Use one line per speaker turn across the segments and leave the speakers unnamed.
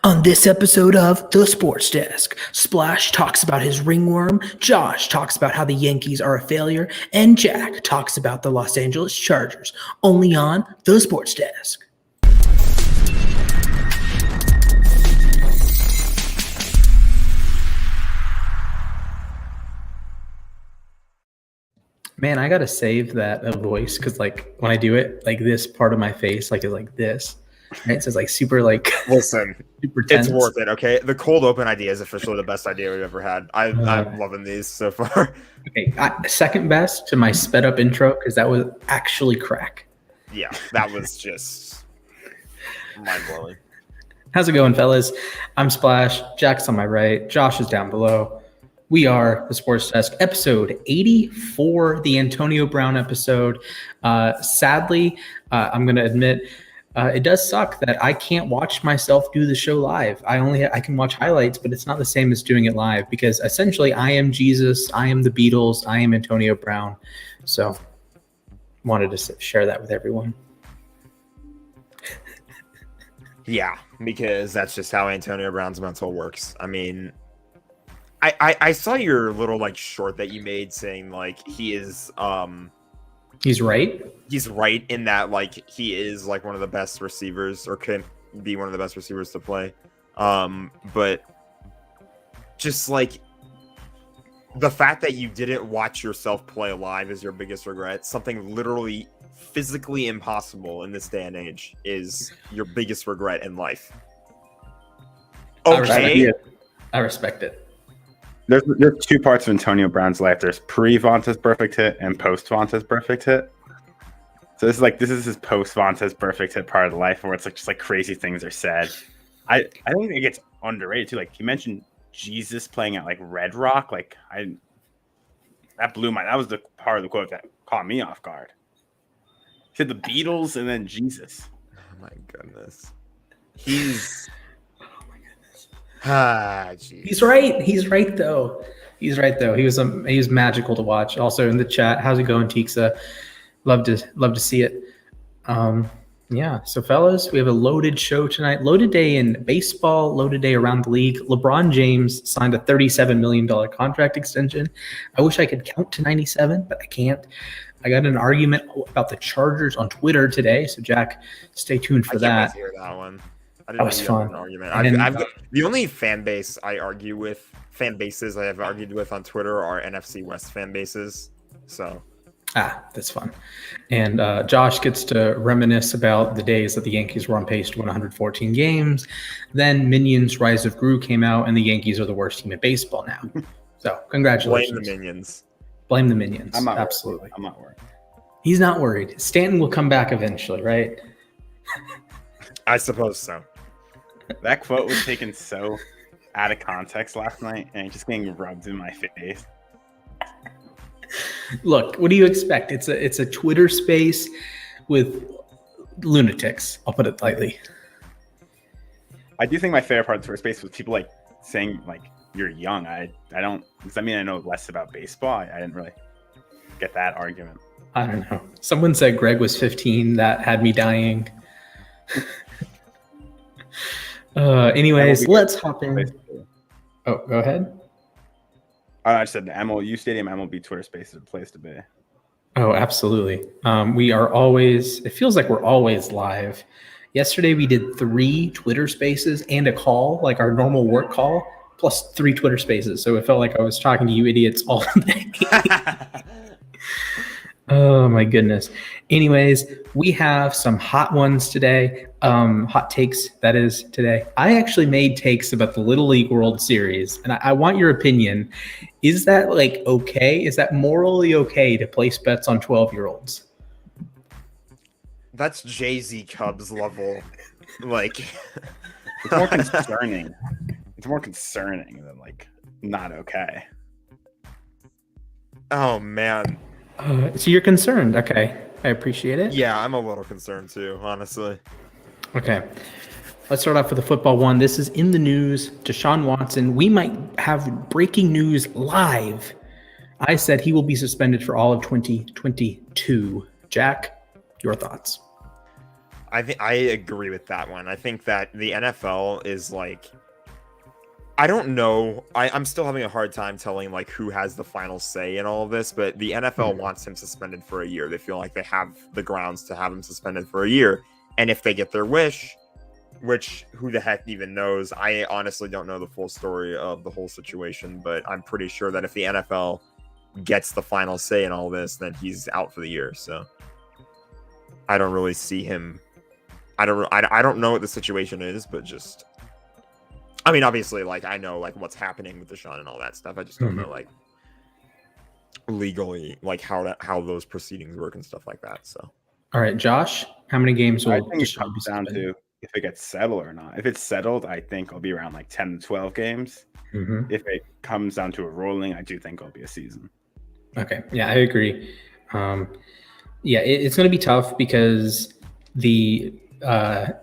On this episode of The Sports Desk, Splash talks about his ringworm, Josh talks about how the Yankees are a failure, and Jack talks about the Los Angeles Chargers, only on The Sports Desk. Man, I gotta save that voice because, like, when I do it, like this part of my face, like, is like this. Right? So it's like super, like,
listen,
super tense.
It's worth it. Okay, the cold open idea is officially the best idea we've ever had. I'm loving these so far.
Okay, second best to my sped up intro because that was actually crack.
Yeah, that was just mind blowing.
How's it going, fellas? I'm Splash. Jack's on my right. Josh is down below. We are the Sports Desk, episode 84, the Antonio Brown episode. Sadly, I'm going to admit, it does suck that I can't watch myself do the show live. I can watch highlights, but it's not the same as doing it live because essentially I am Jesus, I am the Beatles, I am Antonio Brown. So wanted to share that with everyone.
Yeah, because that's just how Antonio Brown's mental works. I mean, I saw your little like short that you made saying like he is
he's right.
He's right in that like he is like one of the best receivers or can be one of the best receivers to play. But just like the fact that you didn't watch yourself play live is your biggest regret. Something literally physically impossible in this day and age is your biggest regret in life. Okay.
I respect it.
There's two parts of Antonio Brown's life. There's pre-Vontaze perfect hit and post-Vontaze perfect hit. So this is his post-Vontaze perfect hit part of the life where it's like just like crazy things are said. I think it gets underrated too. Like you mentioned Jesus playing at like Red Rock. Like that was the part of the quote that caught me off guard. He said the Beatles and then Jesus.
Oh my goodness. He's He's
right. He's right though. He was magical to watch. Also in the chat, how's it going, Tixa? Love to see it. Yeah. So fellas, we have a loaded show tonight. Loaded day in baseball. Loaded day around the league. LeBron James signed a $37 million contract extension. I wish I could count to 97, but I can't. I got an argument about the Chargers on Twitter today. So Jack, stay tuned for that.
I can't wait to hear that one.
That was fun.
An argument. The only fan bases I have argued with on Twitter are NFC West fan bases. So
that's fun. And Josh gets to reminisce about the days that the Yankees were on pace to win 114 games. Then Minions: Rise of Gru came out, and the Yankees are the worst team in baseball now. So congratulations. Blame the Minions.
I'm not
Absolutely.
Worried. I'm not worried.
He's not worried. Stanton will come back eventually, right?
I suppose so.
That quote was taken so out of context last night, and it's just getting rubbed in my face.
Look, what do you expect? It's a Twitter space with lunatics. I'll put it lightly.
I do think my favorite part of Twitter space was people like saying like you're young. I don't. Does that mean I know less about baseball? I didn't really get that argument.
I don't know. Someone said Greg was 15. That had me dying. Anyways, let's hop in. Oh, go ahead.
I said uSTADIUM MLB Twitter Space is a place to be.
Oh, absolutely. We are always. It feels like we're always live. Yesterday we did 3 Twitter Spaces and a call, like our normal work call, plus 3 Twitter Spaces. So it felt like I was talking to you idiots all day. Oh my goodness. Anyways, we have some hot ones today. Hot takes, that is, today. I actually made takes about the Little League World Series, and I want your opinion. Is that like okay? Is that morally okay to place bets on 12-year-olds?
That's Jay-Z Cubs level. Like
it's more concerning. It's more concerning than like not okay.
Oh man.
So you're concerned. Okay. I appreciate it.
Yeah, I'm a little concerned too, honestly.
Okay. Let's start off with the football one. This is in the news. Deshaun Watson. We might have breaking news live. I said he will be suspended for all of 2022. Jack, your thoughts?
I agree with that one. I think that the NFL is like, I don't know. I'm still having a hard time telling like who has the final say in all of this, but the NFL wants him suspended for a year. They feel like they have the grounds to have him suspended for a year. And if they get their wish, which who the heck even knows? I honestly don't know the full story of the whole situation, but I'm pretty sure that if the NFL gets the final say in all this, then he's out for the year. So I don't really see him. I don't know what the situation is, but just, I mean, obviously, like, I know like what's happening with Deshaun and all that stuff. I just don't know like legally like how those proceedings work and stuff like that. So
all right, Josh, how many games will
I think it
Deshaun
comes
be
down
suspended?
to if it gets settled or not. If it's settled, I think it'll be around like 10 to 12 games. If it comes down to a ruling, I do think it'll be a season.
Okay, yeah, I agree. It's going to be tough because the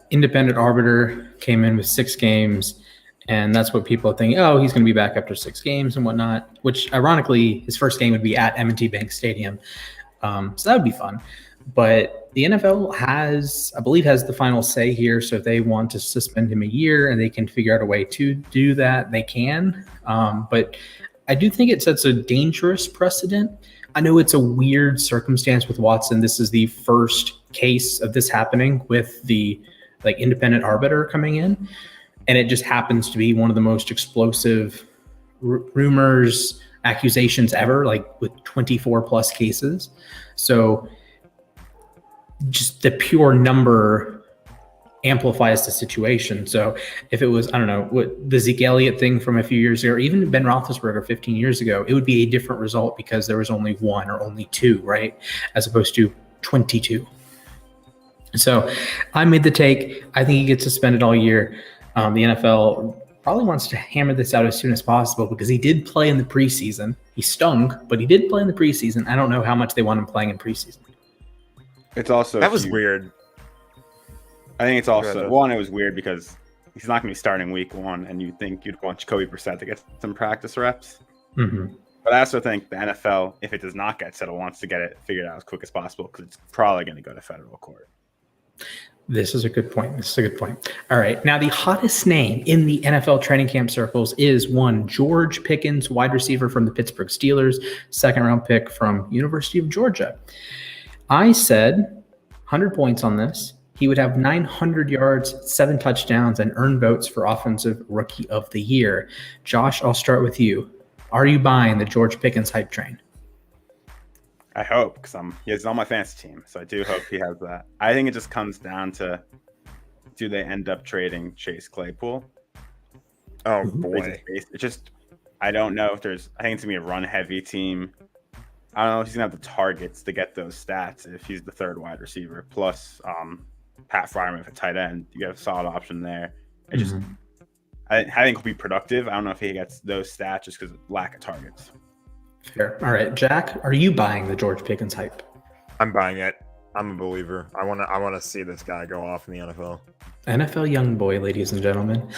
independent arbiter came in with 6 games, and that's what people are thinking. Oh, he's going to be back after 6 games and whatnot. Which, ironically, his first game would be at M&T Bank Stadium, so that would be fun. But the NFL has the final say here. So if they want to suspend him a year and they can figure out a way to do that, they can. But I do think it sets a dangerous precedent. I know it's a weird circumstance with Watson. This is the first case of this happening with the like independent arbiter coming in, and it just happens to be one of the most explosive rumors, accusations ever, like with 24 plus cases. So just the pure number amplifies the situation. So if it was, I don't know, what the Zeke Elliott thing from a few years ago, or even Ben Roethlisberger 15 years ago, it would be a different result because there was only 1 or only 2, right? As opposed to 22. So I made the take. I think he gets suspended all year. The NFL probably wants to hammer this out as soon as possible because he did play in the preseason. He stung, but he did play in the preseason. I don't know how much they want him playing in preseason.
It's also
that was weird.
I think it's also one. It was weird because he's not going to be starting week 1, and you think you'd want Jacoby Brissett to get some practice reps. But I also think the NFL, if it does not get settled, wants to get it figured out as quick as possible because it's probably going to go to federal court.
This is a good point. All right. Now, the hottest name in the NFL training camp circles is one George Pickens, wide receiver from the Pittsburgh Steelers, 2nd-round pick from University of Georgia. I said 100 points on this. He would have 900 yards, 7 touchdowns, and earn votes for Offensive Rookie of the Year. Josh, I'll start with you. Are you buying the George Pickens hype train?
I hope, because he's on my fantasy team, so I do hope he has that. I think it just comes down to, do they end up trading Chase Claypool?
Oh, boy.
It's just, I don't know if I think it's going to be a run-heavy team. I don't know if he's going to have the targets to get those stats if he's the 3rd wide receiver. Plus, Pat Fryerman for tight end. You have a solid option there. It just, I think he'll be productive. I don't know if he gets those stats just because of lack of targets.
Fair. All right, Jack, are you buying the George Pickens hype?
I'm buying it. I'm a believer. I want to see this guy go off in the NFL.
NFL young boy, ladies and gentlemen.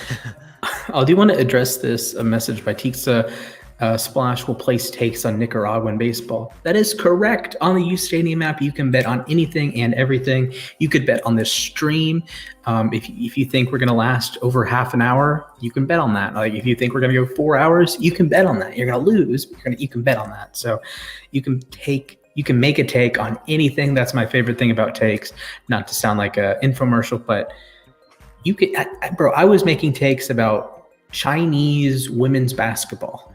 I do want to address this, a message by Tixa. Splash will place takes on Nicaraguan baseball. That is correct. On the uSTADIUM app, you can bet on anything and everything. You could bet on this stream. If you think we're going to last over half an hour, you can bet on that. Like if you think we're going to go 4 hours, you can bet on that. You're going to lose, but you can bet on that. So you can make a take on anything. That's my favorite thing about takes. Not to sound like an infomercial, but you could, bro. I was making takes about Chinese women's basketball.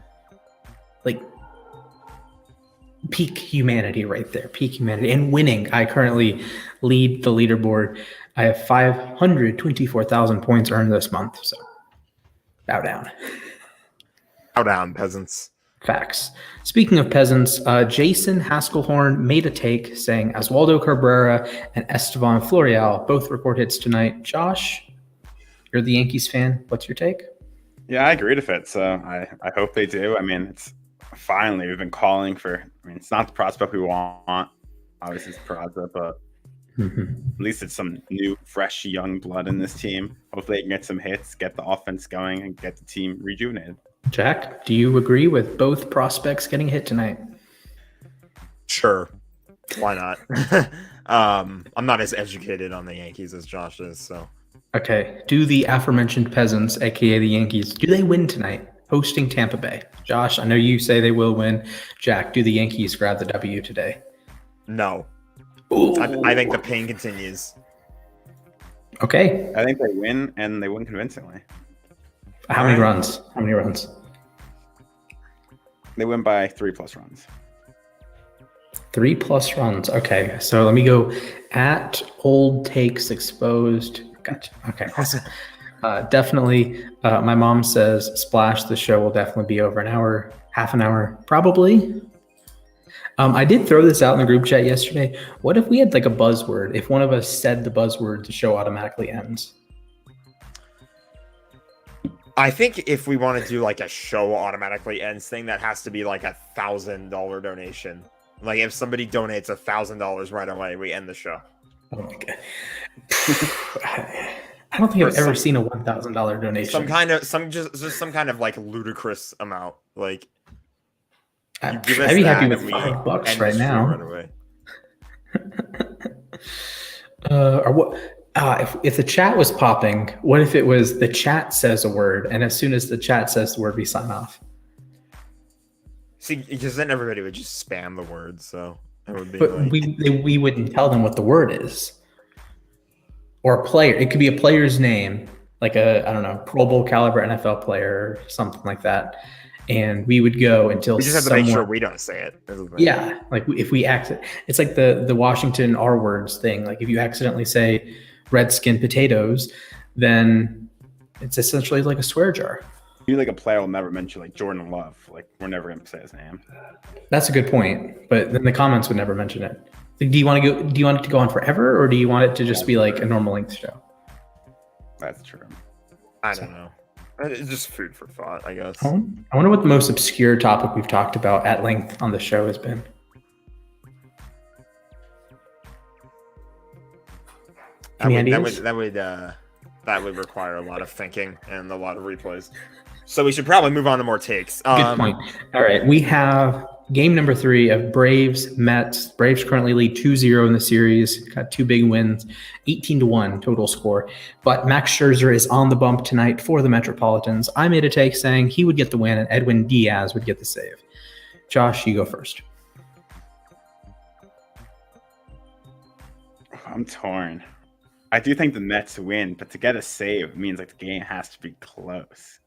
Like peak humanity right there, peak humanity. And winning, I currently lead the leaderboard. I have 524,000 points earned this month. So bow down.
Bow down, peasants.
Facts. Speaking of peasants, Jason Haskelhorn made a take saying Oswaldo Cabrera and Estevan Florial both record hits tonight. Josh, you're the Yankees fan. What's your take?
Yeah, I agree with it. So I hope they do. I mean, it's finally, we've been calling for, it's not the prospect we want. Obviously, it's Peraza, but at least it's some new, fresh, young blood in this team. Hopefully, they can get some hits, get the offense going, and get the team rejuvenated.
Jack, do you agree with both prospects getting hit tonight?
Sure. Why not? I'm not as educated on the Yankees as Josh is, so.
Okay. Do the aforementioned peasants, aka the Yankees, do they win tonight? Hosting Tampa Bay. Josh, I know you say they will win. Jack, do the Yankees grab the W today?
No.
Ooh.
I think the pain continues.
Okay.
I think they win, and they win convincingly.
How many runs? How many runs?
They win by 3+ runs.
3+ runs. Okay. So let me go at Old Takes Exposed. Gotcha. Okay. Awesome. Definitely. My mom says, Splash, the show will definitely be over an hour, half an hour, probably. I did throw this out in the group chat yesterday. What if we had like a buzzword? If one of us said the buzzword, the show automatically ends.
I think if we want to do like a show automatically ends thing, that has to be like $1,000 donation. Like if somebody donates $1,000 right away, we end the show.
Oh my god! I don't think I've ever seen a $1,000 donation.
Some kind of like ludicrous amount. Like
I'd be happy with $5 right now.
Right away.
Or what? If the chat was popping, what if it was the chat says a word, and as soon as the chat says the word, we sign off?
See, because then everybody would just spam the word, so it would be.
But
like...
we wouldn't tell them what the word is, or a player. It could be a player's name, like I don't know, Pro Bowl caliber NFL player or something like that, and we would go until
we just have to make sure we don't say it.
Yeah, like if we it's like the Washington R words thing. Like if you accidentally say Redskin potatoes, then it's essentially like a swear jar.
You like a player will never mention like Jordan Love. Like we're never gonna say his name.
That's a good point, but then the comments would never mention it. Like, do you want it to go on forever, or do you want it to just be like a normal length show?
That's true.
I don't know. It's just food for thought, I guess.
I wonder what the most obscure topic we've talked about at length on the show has been.
That would require a lot of thinking and a lot of replays. So we should probably move on to more takes.
Good point. All right, we have game number 3 of Braves Mets. Braves currently lead 2-0 in the series. Got 2 big wins, 18-1 total score. But Max Scherzer is on the bump tonight for the Metropolitans. I made a take saying he would get the win and Edwin Diaz would get the save. Josh, you go first.
I'm torn. I do think the Mets win, but to get a save means like the game has to be close.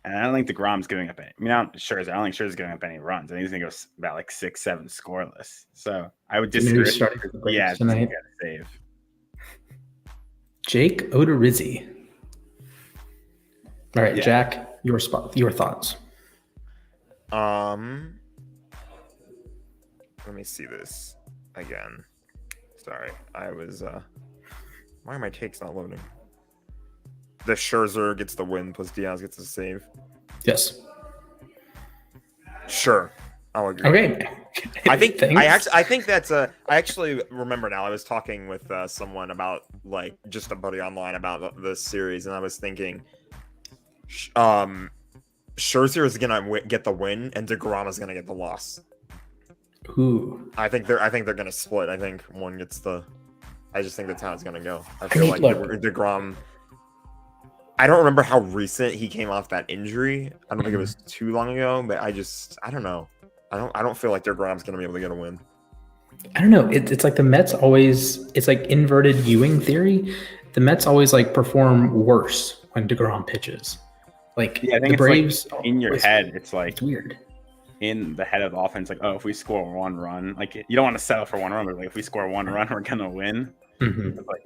And I don't think DeGrom's giving up any. I don't think Scherzer's giving up any runs. I think he's going to go about like 6-7 scoreless. So I would disagree. Yeah, tonight. Get a save.
Jake
Odorizzi. All right, yeah. Jack, your thoughts.
Let me see this again. Sorry, I was. Why are my takes not loading? The Scherzer gets the win plus Diaz gets the save.
Yes.
Sure, I'll agree.
Okay.
I think that's I actually remember now. I was talking with someone about like just a buddy online about this series, and I was thinking, Scherzer is gonna get the win, and DeGrom is gonna get the loss.
Ooh.
I think they're gonna split. I think one gets the. I just think that's how it's gonna go. I feel like DeGrom. I don't remember how recent he came off that injury. I don't think it was too long ago, but I don't know. I don't feel like DeGrom's gonna be able to get a win.
I don't know. It's like the Mets always. It's like inverted Ewing theory. The Mets always like perform worse when DeGrom pitches. Like
I think
the Braves
like in your head, it's like
it's weird.
In the head of the offense, like, oh, if we score 1 run, like you don't want to settle for 1 run, but like if we score 1 run, we're gonna win.
Mm-hmm.
Like,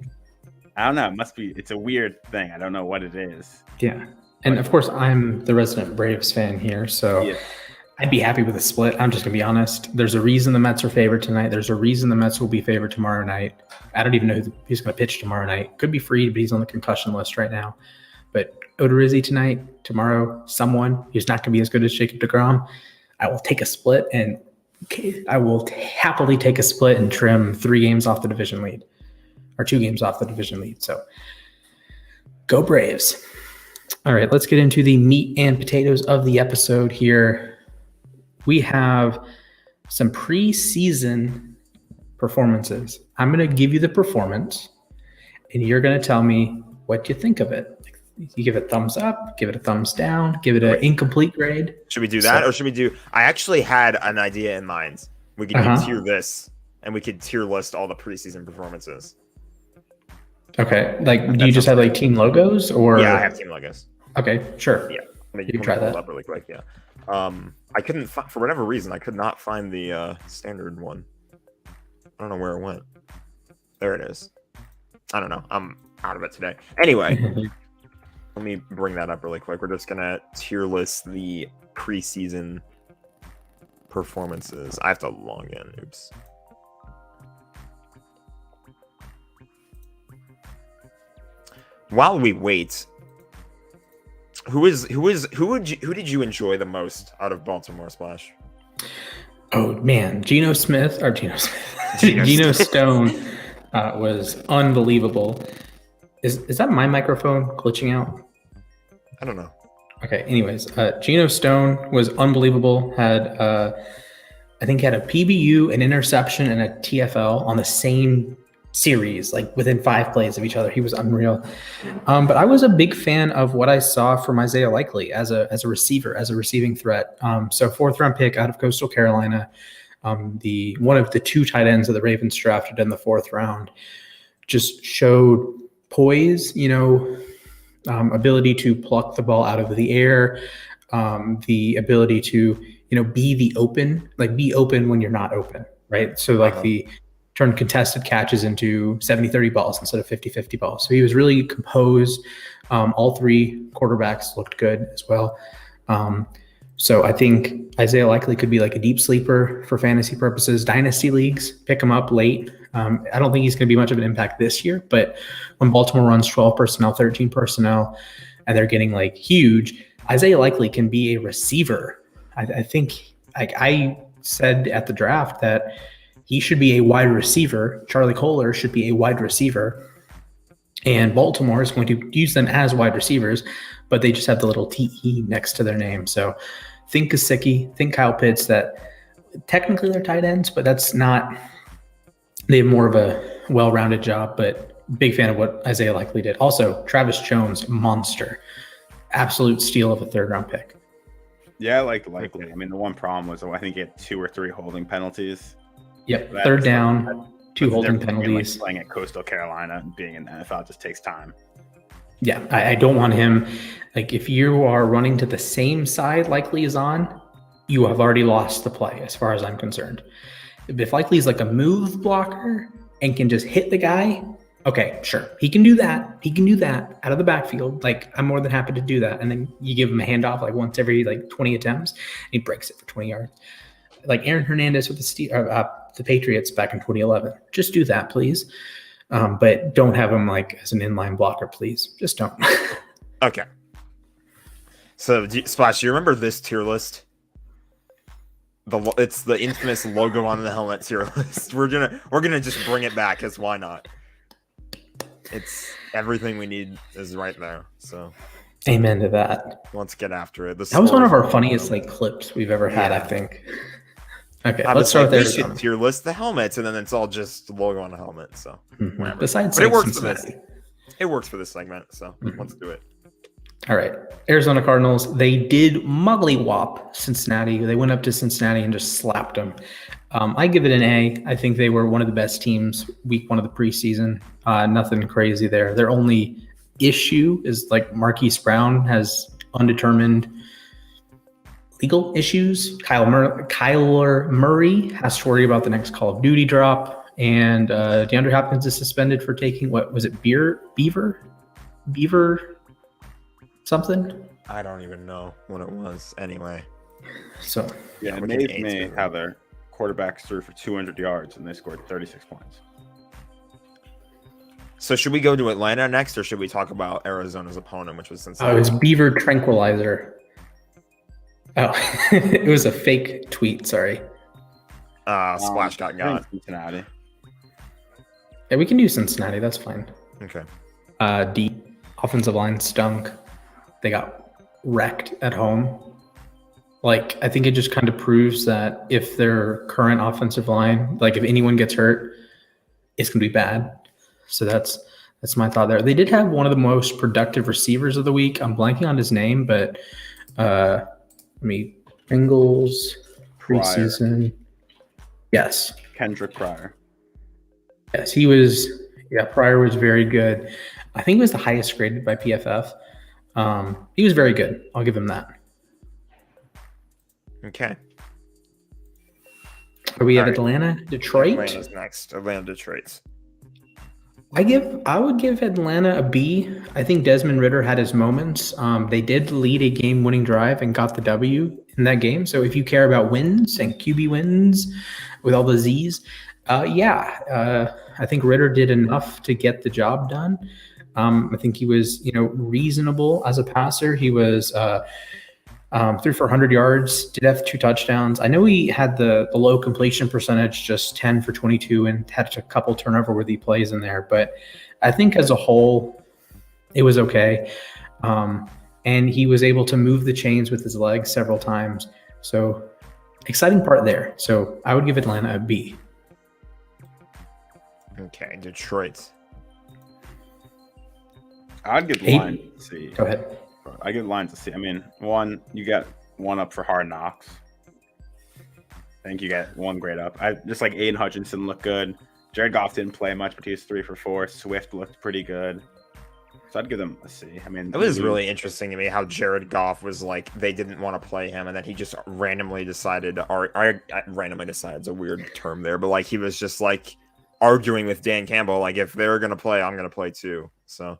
I don't know. It's a weird thing. I don't know what it is.
Yeah. And of course, I'm the resident Braves fan here, so yeah. I'd be happy with a split. I'm just going to be honest. There's a reason the Mets are favored tonight. There's a reason the Mets will be favored tomorrow night. I don't even know who's going to pitch tomorrow night. Could be Fried, but he's on the concussion list right now. But Odorizzi tonight, tomorrow, someone who's not going to be as good as Jacob deGrom. I will take a split, and I will happily take a split and trim 3 games off the division lead. Or 2 games off the division lead. So go Braves. All right, let's get into the meat and potatoes of the episode here. We have some preseason performances. I'm going to give you the performance, and you're going to tell me what you think of it. You give it a thumbs up, give it a thumbs down, give it an incomplete grade.
Should we do that, or should we do? I actually had an idea in mind. We could do tier this, and we could tier list all the preseason performances.
Okay, like do you just have like team logos, or?
Yeah, I have team logos.
Okay, sure.
Yeah,
you can try that
up really quick. Yeah, I couldn't for whatever reason I could not find the standard one. I don't know where it went. There it is. I don't know. I'm out of it today. Anyway. Let me bring that up really quick. We're just going to tier list the preseason performances. I have to log in. Oops. While we wait, who did you enjoy the most out of Baltimore, Splash?
Oh man, Geno Stone was unbelievable. Is that my microphone glitching out?
I don't know.
Okay. Anyways, Geno Stone was unbelievable. I think he had a PBU, an interception, and a TFL on the same series, like within 5 plays of each other. He was unreal. But I was a big fan of what I saw from Isaiah Likely as a receiver, as a receiving threat. So 4th round pick out of Coastal Carolina, one of the 2 tight ends that the Ravens drafted in the 4th round, just showed poise, ability to pluck the ball out of the air, the ability to, be open when you're not open, right? So the turn contested catches into 70-30 balls instead of 50-50 balls. So he was really composed. All 3 quarterbacks looked good as well. So I think Isaiah Likely could be like a deep sleeper for fantasy purposes. Dynasty leagues, pick him up late. I don't think he's going to be much of an impact this year, but when Baltimore runs 12 personnel, 13 personnel, and they're getting like huge, Isaiah Likely can be a receiver. I think I said at the draft that he should be a wide receiver. Charlie Kohler should be a wide receiver, and Baltimore is going to use them as wide receivers, but they just have the little TE next to their name. So think Gesicki, think Kyle Pitts, that technically they're tight ends, but that's not. They have more of a well-rounded job, but big fan of what Isaiah Likely did. Also, Travis Jones, monster. Absolute steal of a 3rd-round pick.
Yeah, I like Likely. I mean, the one problem was I think he had 2 or 3 holding penalties.
Yep, 3rd down, 2 holding penalties.
Like playing at Coastal Carolina and being in the NFL just takes time.
Yeah, I don't want him. Like, if you are running to the same side Likely is on, you have already lost the play as far as I'm concerned. If Likely is like a move blocker and can just hit the guy, okay, sure. He can do that. He can do that out of the backfield. Like, I'm more than happy to do that. And then you give him a handoff like once every 20 attempts, and he breaks it for 20 yards. Like Aaron Hernandez with the Patriots back in 2011. Just do that, please. But don't have him like as an inline blocker, please. Just don't.
Okay. So, Splash, do you remember this tier list? It's the infamous logo on the helmet tier list. We're gonna just bring it back, because why not? It's everything we need is right there. So,
amen to that.
Let's get after it.
That was one of our funniest clips we've ever had, I think. Okay, let's start there.
We should tier list the helmets, and then it's all just logo on the helmet. So,
besides,
but it works for this. It works for this segment. So let's do it.
All right, Arizona Cardinals. They did muggly-wop Cincinnati. They went up to Cincinnati and just slapped them. I give it an A. I think they were one of the best teams week 1 of the preseason. Nothing crazy there. Their only issue is like Marquise Brown has undetermined legal issues. Kyler Murray has to worry about the next Call of Duty drop. And DeAndre Hopkins is suspended for taking, what was it, Beaver something?
I don't even know what it was anyway.
So
yeah, it amazed me how their quarterbacks threw for 200 yards and they scored 36 points.
So should we go to Atlanta next, or should we talk about Arizona's opponent, which was Cincinnati?
Oh, it was Beaver Tranquilizer. Oh, it was a fake tweet. Sorry.
Splash got
Cincinnati.
Yeah, we can do Cincinnati. That's fine.
Okay.
Deep offensive line stunk. They got wrecked at home. Like, I think it just kind of proves that if their current offensive line, like if anyone gets hurt, it's going to be bad. So that's my thought there. They did have one of the most productive receivers of the week. I'm blanking on his name, but Bengals preseason. Yes.
Kendrick Pryor.
Yes, he was. Yeah, Pryor was very good. I think he was the highest graded by PFF. He was very good. I'll give him that.
Okay.
Are we at Atlanta, Detroit?
Atlanta's next. Atlanta, Detroit.
I would give Atlanta a B. I think Desmond Ridder had his moments. They did lead a game-winning drive and got the W in that game. So if you care about wins and QB wins with all the Z's, I think Ridder did enough to get the job done. I think he was, reasonable as a passer. He was threw for 100 yards, did have 2 touchdowns. I know he had the low completion percentage, just 10 for 22, and had a couple turnover-worthy plays in there. But I think as a whole, it was okay. And he was able to move the chains with his legs several times. So exciting part there. So I would give Atlanta a B.
Okay, Detroit.
I'd give Lions a C.
Go ahead.
I give Lions a C. I mean, one, you get one up for Hard Knocks. I think you get one grade up. Just like Aiden Hutchinson looked good. Jared Goff didn't play much, but he was 3 for 4. Swift looked pretty good. So I'd give them a C. I mean,
it was really interesting to me how Jared Goff was like, they didn't want to play him, and then he just randomly decided, or randomly decided, it's a weird term there, but like he was just like arguing with Dan Campbell, like if they're going to play, I'm going to play too. So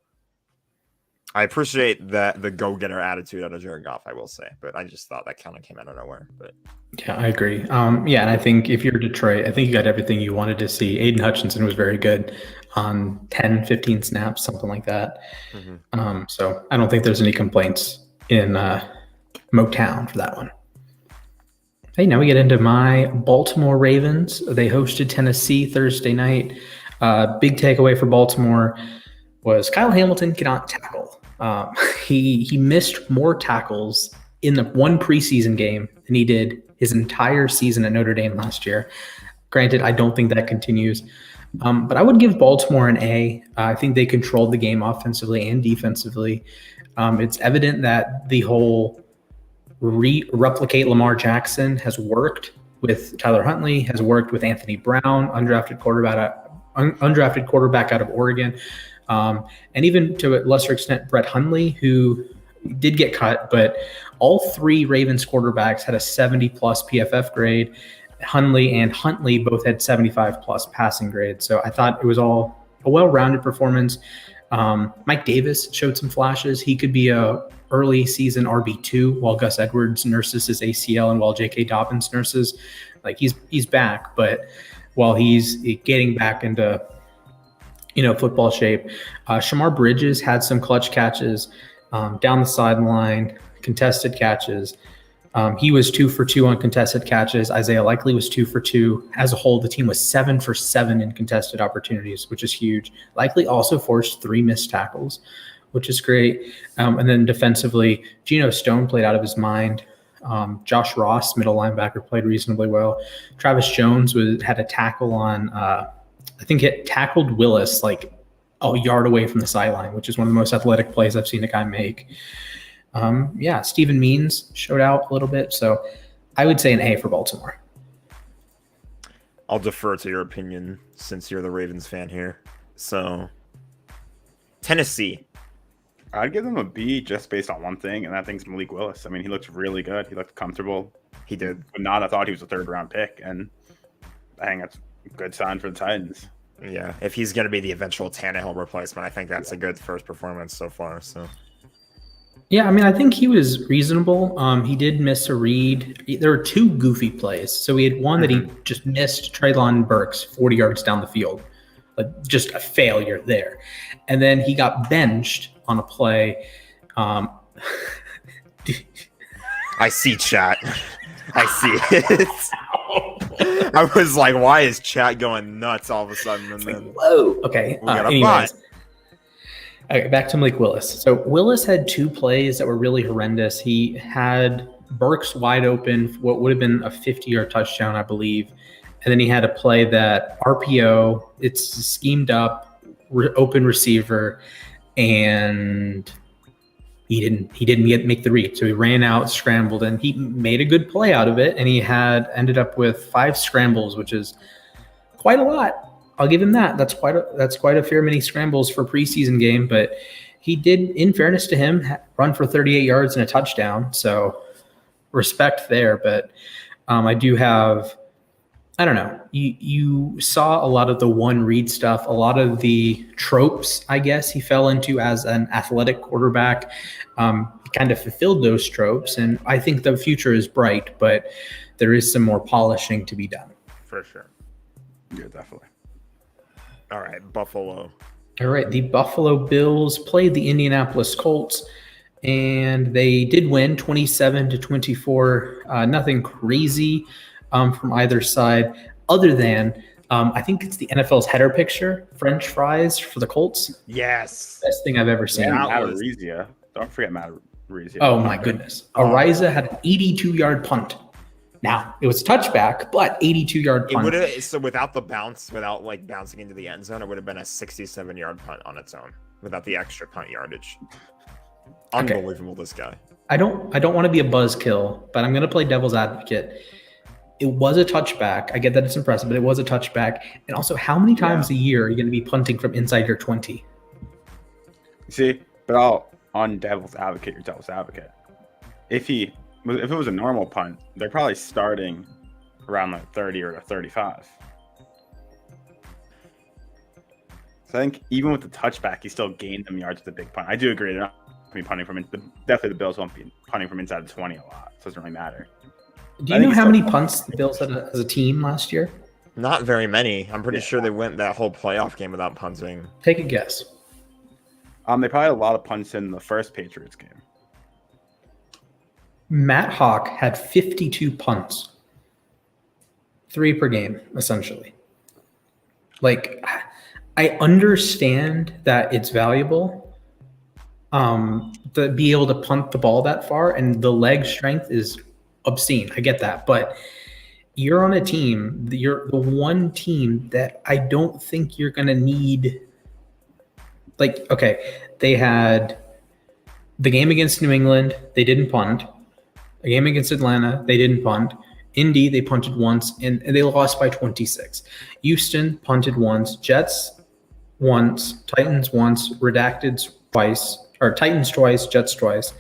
I appreciate the go-getter attitude out of Jared Goff, I will say, but I just thought that kind of came out of nowhere. But
yeah, I agree. And I think if you're Detroit, I think you got everything you wanted to see. Aiden Hutchinson was very good on 10, 15 snaps, something like that. Mm-hmm. So I don't think there's any complaints in Motown for that one. Hey, now we get into my Baltimore Ravens. They hosted Tennessee Thursday night. Big takeaway for Baltimore was Kyle Hamilton cannot tackle. He missed more tackles in the one preseason game than he did his entire season at Notre Dame last year. Granted, I don't think that continues. But I would give Baltimore an A. I think they controlled the game offensively and defensively. It's evident that the whole replicate Lamar Jackson has worked with Tyler Huntley, has worked with Anthony Brown, undrafted quarterback out of Oregon. And even to a lesser extent, Brett Hundley, who did get cut, but all 3 Ravens quarterbacks had a 70-plus PFF grade. Hundley and Huntley both had 75-plus passing grades. So I thought it was all a well-rounded performance. Mike Davis showed some flashes. He could be a early season RB2 while Gus Edwards nurses his ACL and while J.K. Dobbins nurses. Like he's back, but while he's getting back into football shape. Jamar Bridges had some clutch catches down the sideline, contested catches. He was 2 for 2 on contested catches. Isaiah Likely was 2 for 2. As a whole, the team was 7 for 7 in contested opportunities, which is huge. Likely also forced 3 missed tackles, which is great. And then defensively, Geno Stone played out of his mind. Josh Ross, middle linebacker, played reasonably well. Travis Jones had a tackle on I think it tackled Willis like a yard away from the sideline, which is one of the most athletic plays I've seen a guy make. Stephen Means showed out a little bit. So I would say an A for Baltimore.
I'll defer to your opinion since you're the Ravens fan here. So Tennessee.
I'd give them a B just based on one thing, and that thing's Malik Willis. I mean, he looked really good. He looked comfortable.
He did.
But not, I thought he was a 3rd-round pick, and I think that's a good sign for the Titans.
Yeah, if he's going to be the eventual Tannehill replacement, I think that's a good first performance so far. So,
yeah, I mean, I think he was reasonable. He did miss a read. There were 2 goofy plays. So he had one that he just missed Treylon Burks 40 yards down the field, like just a failure there. And then he got benched on a play.
I see chat. I see it. I was like, why is chat going nuts all of a sudden? And then,
whoa. Okay. Anyways. Okay, back to Malik Willis. So Willis had 2 plays that were really horrendous. He had Burks wide open, what would have been a 50-yard touchdown, I believe. And then he had a play that RPO, it's schemed up, open receiver, and he didn't make the read. So he ran out, scrambled, and he made a good play out of it. And he ended up with 5 scrambles, which is quite a lot. I'll give him that. That's quite a fair many scrambles for a preseason game. But he did, in fairness to him, run for 38 yards and a touchdown. So respect there. But I do have, I don't know. You saw a lot of the one read stuff, a lot of the tropes, I guess, he fell into as an athletic quarterback. He kind of fulfilled those tropes, and I think the future is bright, but there is some more polishing to be done.
For sure.
Yeah, definitely.
All right, Buffalo.
All right, the Buffalo Bills played the Indianapolis Colts, and they did win 27-24. Nothing crazy from either side, other than I think it's the NFL's header picture, French fries for the Colts.
Yes.
Best thing I've ever seen.
Yeah, Matt Araiza. Don't forget Matt Araiza.
Oh, my goodness. Araiza had an 82-yard punt. Now, it was a touchback, but 82-yard punt.
It would have, so without the bounce, without like bouncing into the end zone, it would have been a 67-yard punt on its own without the extra punt yardage. Unbelievable, this guy.
I don't want to be a buzzkill, but I'm going to play devil's advocate. It was a touchback. I get that it's impressive, but it was a touchback. And also, how many times a year are you going to be punting from inside your 20?
See, but I'll on devil's advocate your devil's advocate. If it was a normal punt, they're probably starting around like 30 or 35. So I think even with the touchback, he still gained them yards with the big punt. I do agree. They're not going to be punting from definitely the Bills won't be punting from inside the 20 a lot. So it doesn't really matter.
Do you know how many punts the Bills had as a team last year?
Not very many. I'm pretty sure they went that whole playoff game without punting.
Take a guess.
They probably had a lot of punts in the first Patriots game.
Matt Hawk had 52 punts. 3 per game, essentially. Like, I understand that it's valuable to be able to punt the ball that far, and the leg strength is obscene. I get that. But you're on a team, you're the one team that I don't think you're going to need. Like, okay, they had the game against New England, they didn't punt. A game against Atlanta, they didn't punt. Indy, they punted once, and they lost by 26. Houston punted once. Jets once. Titans once. Redacted twice. Or Titans twice. Jets twice.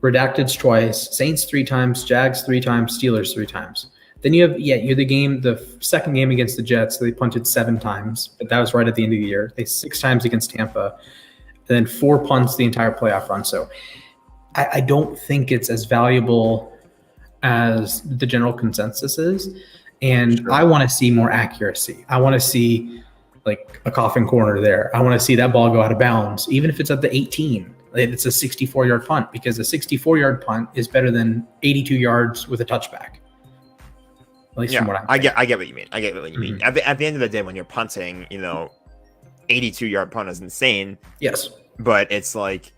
Redacted twice. Saints 3 times. Jags 3 times. Steelers 3 times. Then you're the second game against the Jets. They punted 7 times, but that was right at the end of the year. They 6 times against Tampa, and then 4 punts the entire playoff run. So I don't think it's as valuable as the general consensus is. And sure. I want to see more accuracy. I want to see like a coffin corner there. I want to see that ball go out of bounds, even if it's at the 18. It's a 64-yard punt, because a 64-yard punt is better than 82 yards with a touchback. At least from what I'm saying.
I get what you mean. I get what you mean. At the end of the day, when you're punting, 82-yard punt is insane.
Yes.
But it's like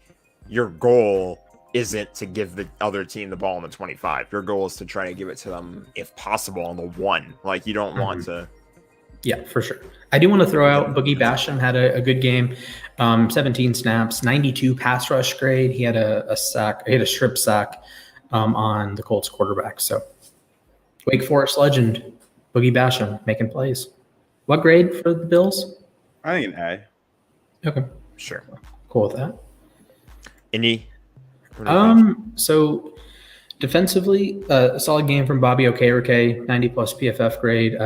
your goal isn't to give the other team the ball on the 25. Your goal is to try to give it to them, if possible, on the 1. Like, you don't want to.
Yeah, for sure. I do want to throw out Boogie Basham had a good game. 17 snaps, 92 pass rush grade. He had a sack. He had a strip sack on the Colts quarterback. So Wake Forest legend, Boogie Basham, making plays. What grade for the Bills?
I think an A.
Okay.
Sure.
Cool with that.
Indy?
So defensively, a solid game from Bobby Okereke, 90-plus PFF grade.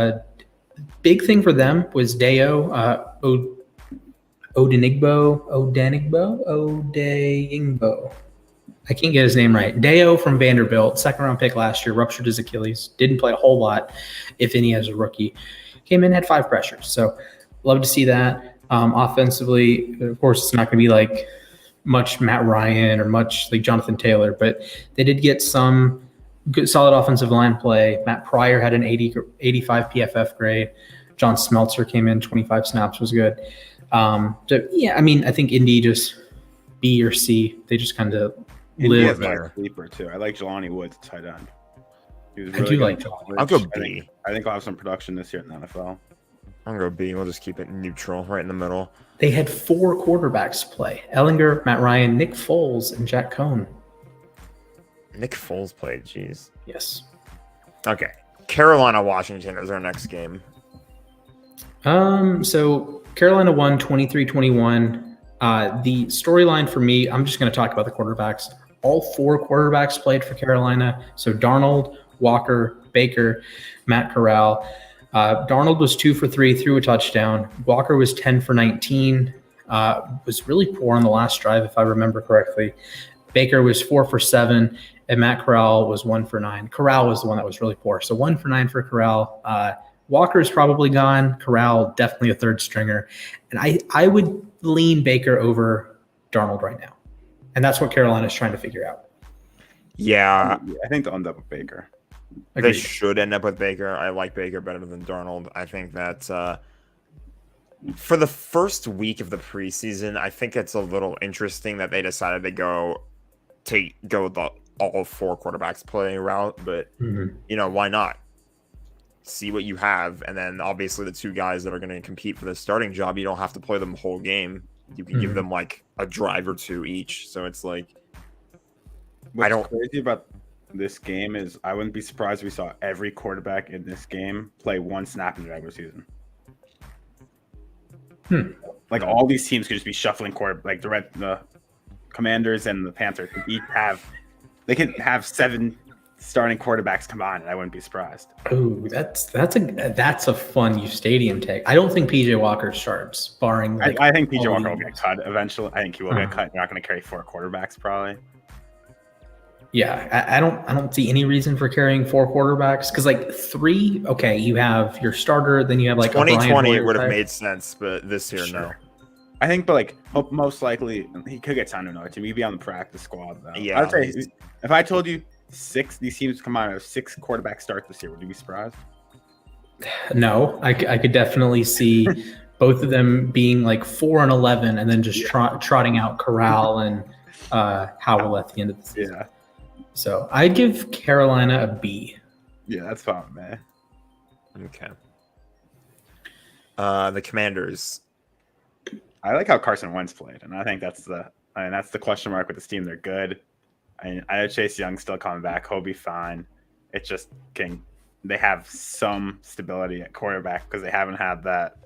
Big thing for them was Deo Odenigbo. I can't get his name right. Deo from Vanderbilt, 2nd-round pick last year, ruptured his Achilles. Didn't play a whole lot, if any, as a rookie. Came in, had 5 pressures. So love to see that. Offensively, of course, it's not going to be like much Matt Ryan or much like Jonathan Taylor, but they did get some good, solid offensive line play. Matt Pryor had an 85 PFF grade. John Smeltzer came in, 25 snaps, was good. I think Indy just B or C. They just kind of
Indy's
live
my
there.
sleeper too. I like Jelani Woods tight end. He was
I
really
do
good
like
in
Jelani.
college.
I'll go
I
B.
think I'll have some production this year in the NFL.
I'm gonna go B. We'll just keep it neutral, right in the middle.
They had 4 quarterbacks play: Ellinger, Matt Ryan, Nick Foles, and Jack Cohn.
Nick Foles played. Jeez.
Yes.
Okay. Carolina, Washington is our next game.
So Carolina won 23-21. The storyline for me, I'm just going to talk about the quarterbacks. All 4 quarterbacks played for Carolina. So Darnold, Walker, Baker, Matt Corral. Darnold was 2 for 3, threw a touchdown. Walker was 10 for 19. Was really poor on the last drive, if I remember correctly. Baker was 4 for 7, and Matt Corral was 1 for 9. Corral was the one that was really poor. So 1 for 9 for Corral. Walker's probably gone. Corral, definitely a third stringer. And I would lean Baker over Darnold right now. And that's what Carolina's trying to figure out.
Yeah,
I think they'll end up with Baker.
they should end up with Baker. I like Baker better than Darnold. I think that for the first week of the preseason, I think it's a little interesting that they decided to go the all 4 quarterbacks play route. But why not? See what you have, and then obviously the 2 guys that are going to compete for the starting job, you don't have to play them the whole game. You can give them like a drive or 2 each. So it's like,
What's crazy about this game is I wouldn't be surprised if we saw every quarterback in this game play 1 snap in the regular season. Like all these teams could just be shuffling like the Commanders and the Panthers could each could have 7 starting quarterbacks combined, and I wouldn't be surprised.
Oh, that's a fun uSTADIUM take. I don't think PJ Walker starts, barring.
I think PJ Walker will get cut eventually. I think he will get cut. You're not going to carry 4 quarterbacks, probably.
Yeah, I don't see any reason for carrying 4 quarterbacks because like 3. Okay, you have your starter, then you have like
2020 it would have made sense, but this year no.
I think, but like most likely he could get signed to another team. He'd be on the practice squad though.
Yeah,
I'd say if I told you these teams come out of 6 quarterback start this year, would you be surprised?
No, I could definitely see both of them being like 4-11 and then just trotting out Corral and Howell at the end of the season.
Yeah.
So I'd give Carolina a B.
Yeah, that's fine, man.
Okay. The Commanders.
I like how Carson Wentz played, and I think that's the question mark with this team. They're good. I know Chase Young's still coming back. He'll be fine. It's just they have some stability at quarterback because they haven't had that,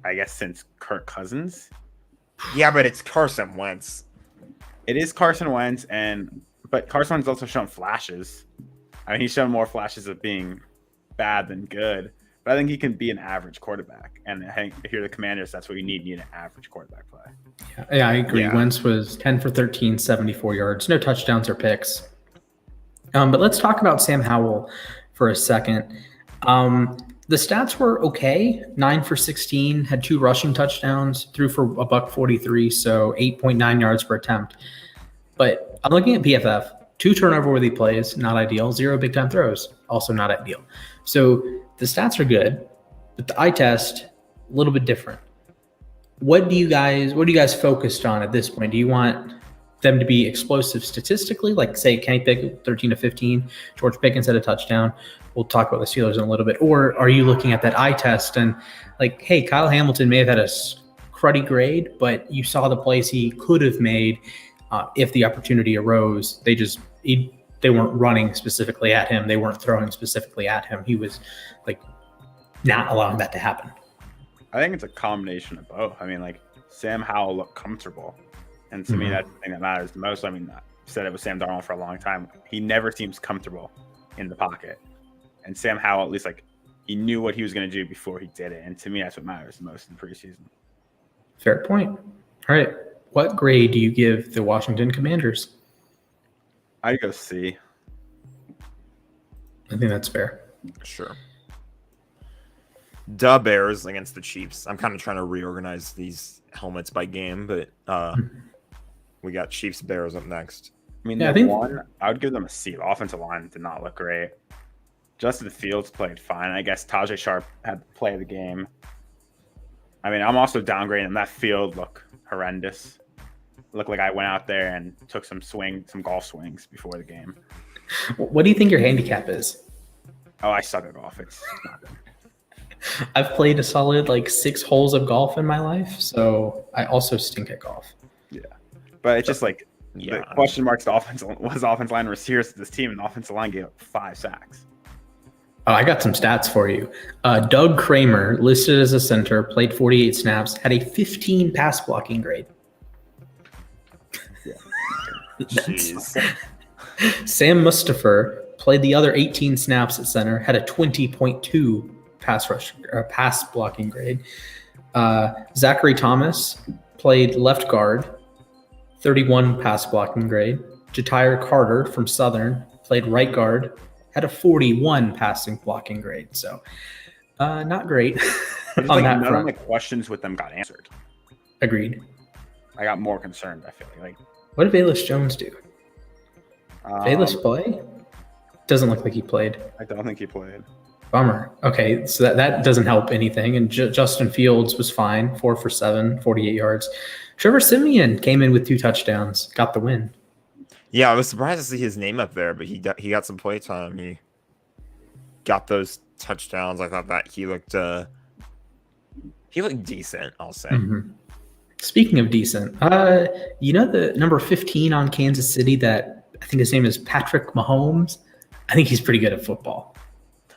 I guess, since Kirk Cousins.
Yeah, but it's Carson Wentz.
It is Carson Wentz, but Carson Wentz also shown flashes. I mean, he's shown more flashes of being bad than good. But I think he can be an average quarterback. And I think if you're the Commanders, that's what you need. You need an average quarterback play.
Yeah, I agree.
Yeah.
Wentz was 10 for 13, 74 yards. No touchdowns or picks. But let's talk about Sam Howell for a second. The stats were okay. 9 for 16, had 2 rushing touchdowns, threw for $143, so 8.9 yards per attempt. But I'm looking at PFF. 2 turnover-worthy plays, not ideal. 0 big-time throws, also not ideal. So the stats are good, but the eye test, a little bit different. What are you guys focused on at this point? Do you want them to be explosive statistically, like say Kenny Pickett 13 to 15, George Pickens had a touchdown? We'll talk about the Steelers in a little bit. Or are you looking at that eye test and like, hey, Kyle Hamilton may have had a cruddy grade, but you saw the plays he could have made if the opportunity arose. They weren't running specifically at him. They weren't throwing specifically at him. He was like not allowing that to happen.
I think it's a combination of both. I mean, like Sam Howell looked comfortable. And to me, that's the thing that matters the most. I mean, I said it with Sam Darnold for a long time. He never seems comfortable in the pocket. And Sam Howell, at least like he knew what he was going to do before he did it. And to me, that's what matters the most in the preseason.
Fair point. All right. What grade do you give the Washington Commanders?
I'd go C.
I think that's fair.
Sure. The Bears against the Chiefs. I'm kind of trying to reorganize these helmets by game, but we got Chiefs Bears up next.
I mean, I would give them a C. The offensive line did not look great. Justin Fields played fine. I guess Tajay Sharp had to play the game. I mean, I'm also downgrading him. That field looked horrendous. looked like I went out there and took some golf swings before the game.
What do you think your handicap is?
Oh, I suck at golf. It's not good.
I've played a solid like 6 holes of golf in my life, so I also stink at golf.
Yeah, but it's just like the question marks. The offensive line receivers to this team, and the offensive line gave up 5 sacks.
Oh, I got some stats for you. Doug Kramer, listed as a center, played 48 snaps, had a 15 pass blocking grade.
Yeah.
Jeez.
Sam Mustipher played the other 18 snaps at center, had a 20.2 pass blocking grade. Zachary Thomas played left guard, 31 pass blocking grade. Jatire Carter from Southern played right guard, had a 41 passing blocking grade. So not great on
like
that
none
front.
of my questions with them got answered.
Agreed.
I got more concerned, I feel like.
What did Velus Jones do? Velus play? Doesn't look like he played.
I don't think he played.
Bummer. Okay, so that doesn't help anything. And Justin Fields was fine, 4 for 7, 48 yards. Trevor Siemian came in with 2 touchdowns, got the win.
Yeah, I was surprised to see his name up there, but he got some play time. He got those touchdowns. I thought that he looked decent, I'll say.
Mm-hmm. Speaking of decent, you know the number 15 on Kansas City that I think his name is Patrick Mahomes? I think he's pretty good at football.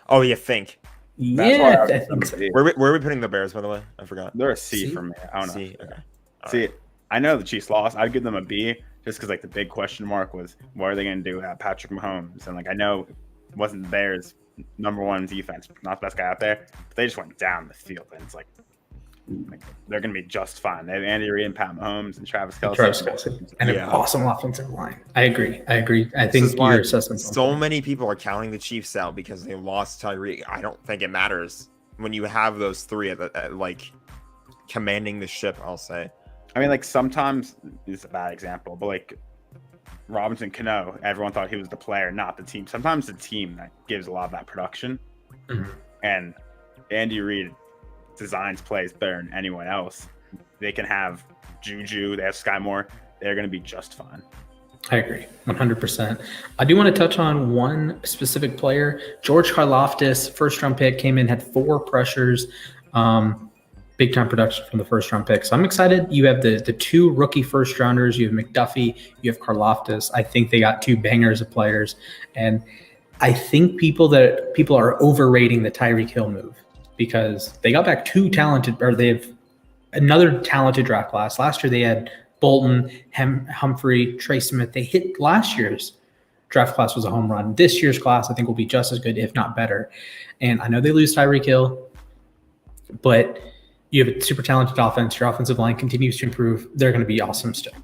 Oh, you think?
Yeah, I think so.
Where are we putting the Bears, by the way? I forgot.
They're a C
C?
for me. I don't know.
C? Okay.
See, I know the Chiefs lost. I'd give them a B just because like the big question mark was what are they going to do at Patrick Mahomes? And like I know it wasn't theirs number 1 defense, not the best guy out there, but they just went down the field and it's like they're going to be just fine. They have Andy Reid and Pat Mahomes and Travis Kelce.
And an awesome offensive line. I agree. I think your assessment.
So many people are counting the Chiefs out because they lost Tyreek. I don't think it matters when you have those 3 at like commanding the ship, I'll say.
I mean, like sometimes it's a bad example, but like Robinson Cano, everyone thought he was the player, not the team. Sometimes the team that gives a lot of that production.
Mm-hmm.
And Andy Reid designs plays better than anyone else. They can have Juju, they have Sky Moore. They're going to be just fine.
I agree, 100%. I do want to touch on one specific player. George Karloftis, first-round pick, came in, had 4 pressures, big-time production from the first-round pick. So I'm excited. You have the 2 rookie first-rounders. You have McDuffie. You have Karloftis. I think they got 2 bangers of players. And I think people are overrating the Tyreek Hill move because they got back 2 talented – or they have another talented draft class. Last year they had – Bolton, Humphrey, Trey Smith, they hit last year's draft class was a home run. This year's class, I think, will be just as good, if not better. And I know they lose Tyreek Hill, but you have a super talented offense. Your offensive line continues to improve. They're going to be awesome still.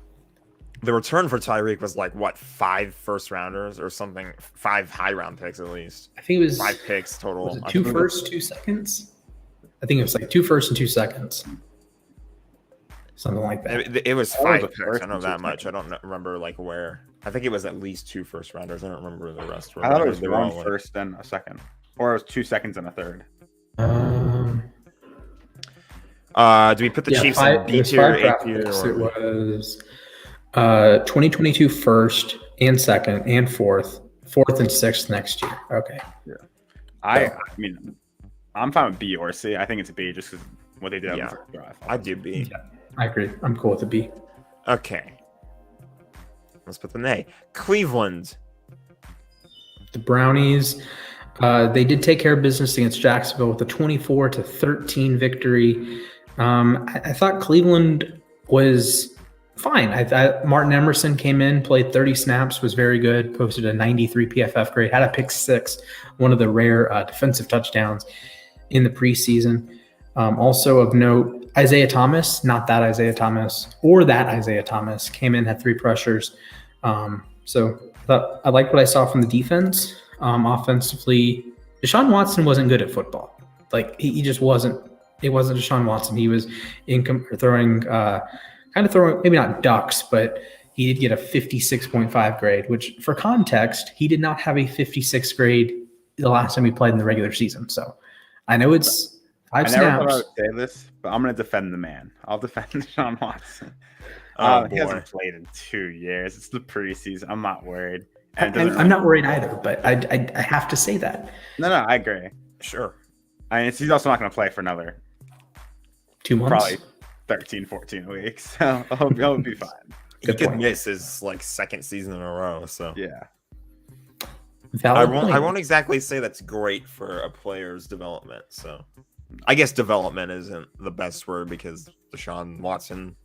The return for Tyreek was like, what, 5 first-rounders or something? 5 high-round picks, at least.
I think it was
5 picks total.
Was it 2 firsts, 2 seconds? I think it was like 2 firsts and 2 seconds. Something like that.
It was 5 picks. I know that much. I don't remember like where. I think it was at least 2 first-rounders. I don't remember the rest.
I thought it was 1 first and a second. Or it was 2 seconds and a third.
Do we put the Chiefs in B tier, A tier?
It was 2022 first and second and fourth and sixth next year. Okay.
Yeah. I mean, I'm fine with B or C. I think it's a B just because what they did on the first drive.
I do B.
Yeah, I agree. I'm cool with a B.
Okay. Let's put the A. Cleveland.
The Brownies. They did take care of business against Jacksonville with a 24-13 victory. I thought Cleveland was fine. Martin Emerson came in, played 30 snaps, was very good, posted a 93 PFF grade, had a pick 6, one of the rare defensive touchdowns in the preseason. Also of note, Isaiah Thomas, not that Isaiah Thomas, or that Isaiah Thomas, came in, had 3 pressures. So I liked what I saw from the defense. Offensively, Deshaun Watson wasn't good at football. Like he just wasn't. It wasn't Deshaun Watson. He was throwing, maybe not ducks, but he did get a 56.5 grade, which for context, he did not have a 56 grade the last time he played in the regular season. So I know it's 5
I never thought I
snaps.
would say this, but I'm going to defend the man. I'll defend Deshaun Watson.
Oh,
He
boy.
hasn't played in 2 years. It's the preseason. I'm not worried. And it
I'm
doesn't
not worried either, but I have to say that.
No, I agree.
Sure.
I mean, he's also not going to play for another
2 months.
probably 13, 14 weeks. So he'll be fine.
He
Good
could
point.
miss his like second season in a row. So
Yeah.
Valid
I
point.
won't exactly say that's great for a player's development. So I guess development isn't the best word because Deshaun Watson,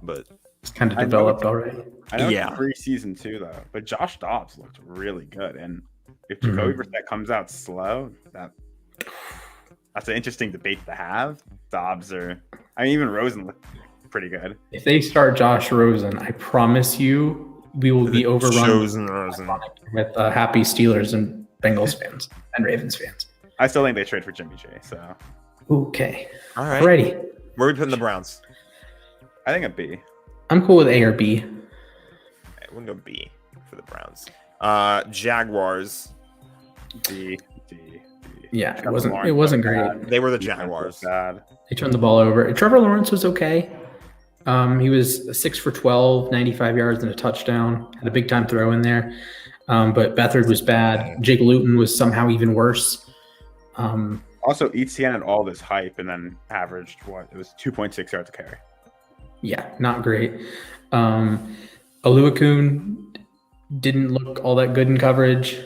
but
It's kind of
I know
developed
it's-
already.
I know
Yeah.
it's preseason too, though. But Josh Dobbs looked really good. And if Jacoby Brissett comes out slow, that's an interesting debate to have. Dobbs even Rosen looked pretty good.
If they start Josh Rosen, I promise you we will be overrun
Chosen Rosen.
with happy Steelers and Bengals fans and Ravens fans.
I still think they trade for Jimmy G. So
Okay.
All right.
Alrighty.
Where are we putting the Browns?
I think a B.
I'm cool with A or B.
We'll go B for the Browns. Jaguars.
D.
Yeah,
Trevor
it wasn't
Lawrence
great.
bad.
They were the
Defense
Jaguars.
looked bad.
They turned the ball over. Trevor Lawrence was okay. He was 6 for 12, 95 yards and a touchdown. Had a big time throw in there. But Beathard was bad. Jake Luton was somehow even worse.
Also, ETN had all this hype and then averaged what? It was 2.6 yards a carry.
Yeah, not great. Oluokun didn't look all that good in coverage,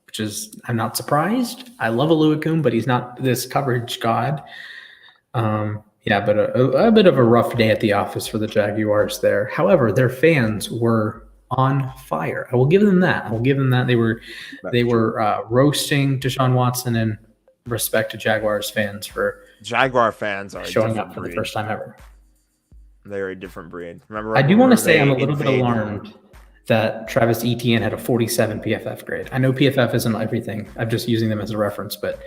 which is, I'm not surprised. I love Oluokun, but he's not this coverage god. But a bit of a rough day at the office for the Jaguars there. However, their fans were on fire. I will give them that. They were roasting Deshaun Watson, and respect to Jaguars fans for
Jaguar fans are
showing up for the first time ever.
They're a different breed. Remember?
I do want to say
they
I'm a little bit
invaded-
alarmed that Travis Etienne had a 47 PFF grade. I know PFF isn't everything. I'm just using them as a reference, but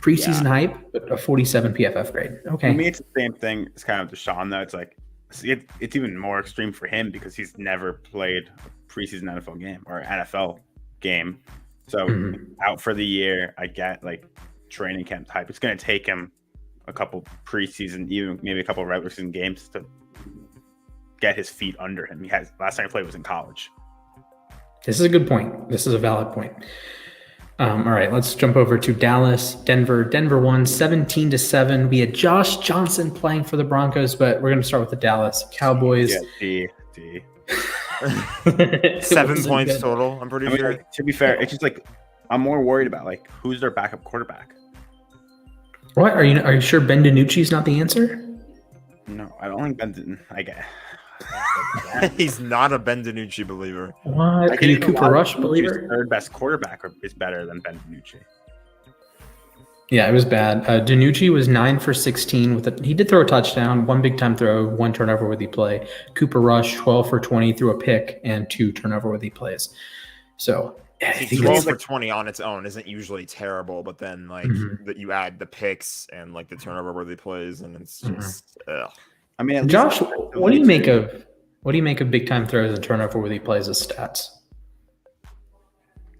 preseason hype, but a 47 PFF grade. Okay.
For me, it's the same thing. It's kind of Deshaun, though. It's like it's even more extreme for him because he's never played a preseason NFL game or NFL game. So out for the year, I get like training camp type. It's going to take him a couple preseason, even maybe a couple regular season games to get his feet under him. Last time he played was in college.
This is a good point. This is a valid point. All right, let's jump over to Dallas, Denver. Denver won 17-7. We had Josh Johnson playing for the Broncos, but we're going to start with the Dallas Cowboys.
Yeah, D.
7 points total. I'm pretty sure.
Like, to be fair, it's just like I'm more worried about like who's their backup quarterback.
What are you sure Ben DiNucci's not the answer?
No, I don't think Ben. I get.
He's not a Ben DiNucci believer.
What? Are you Cooper Rush believer?
Third best quarterback is better than Ben DiNucci.
Yeah, it was bad. DiNucci was 9 for 16 he did throw a touchdown, 1 big time throw, 1 turnover worthy play. Cooper Rush 12 for 20, threw a pick and 2 turnover worthy plays. So I think
12
it's
for 20 on its own isn't usually terrible, but then like that you add the picks and like the turnover worthy plays, and it's just.
I mean, at
Josh,
least
what do you make of big time throws and turnover worthy plays as stats?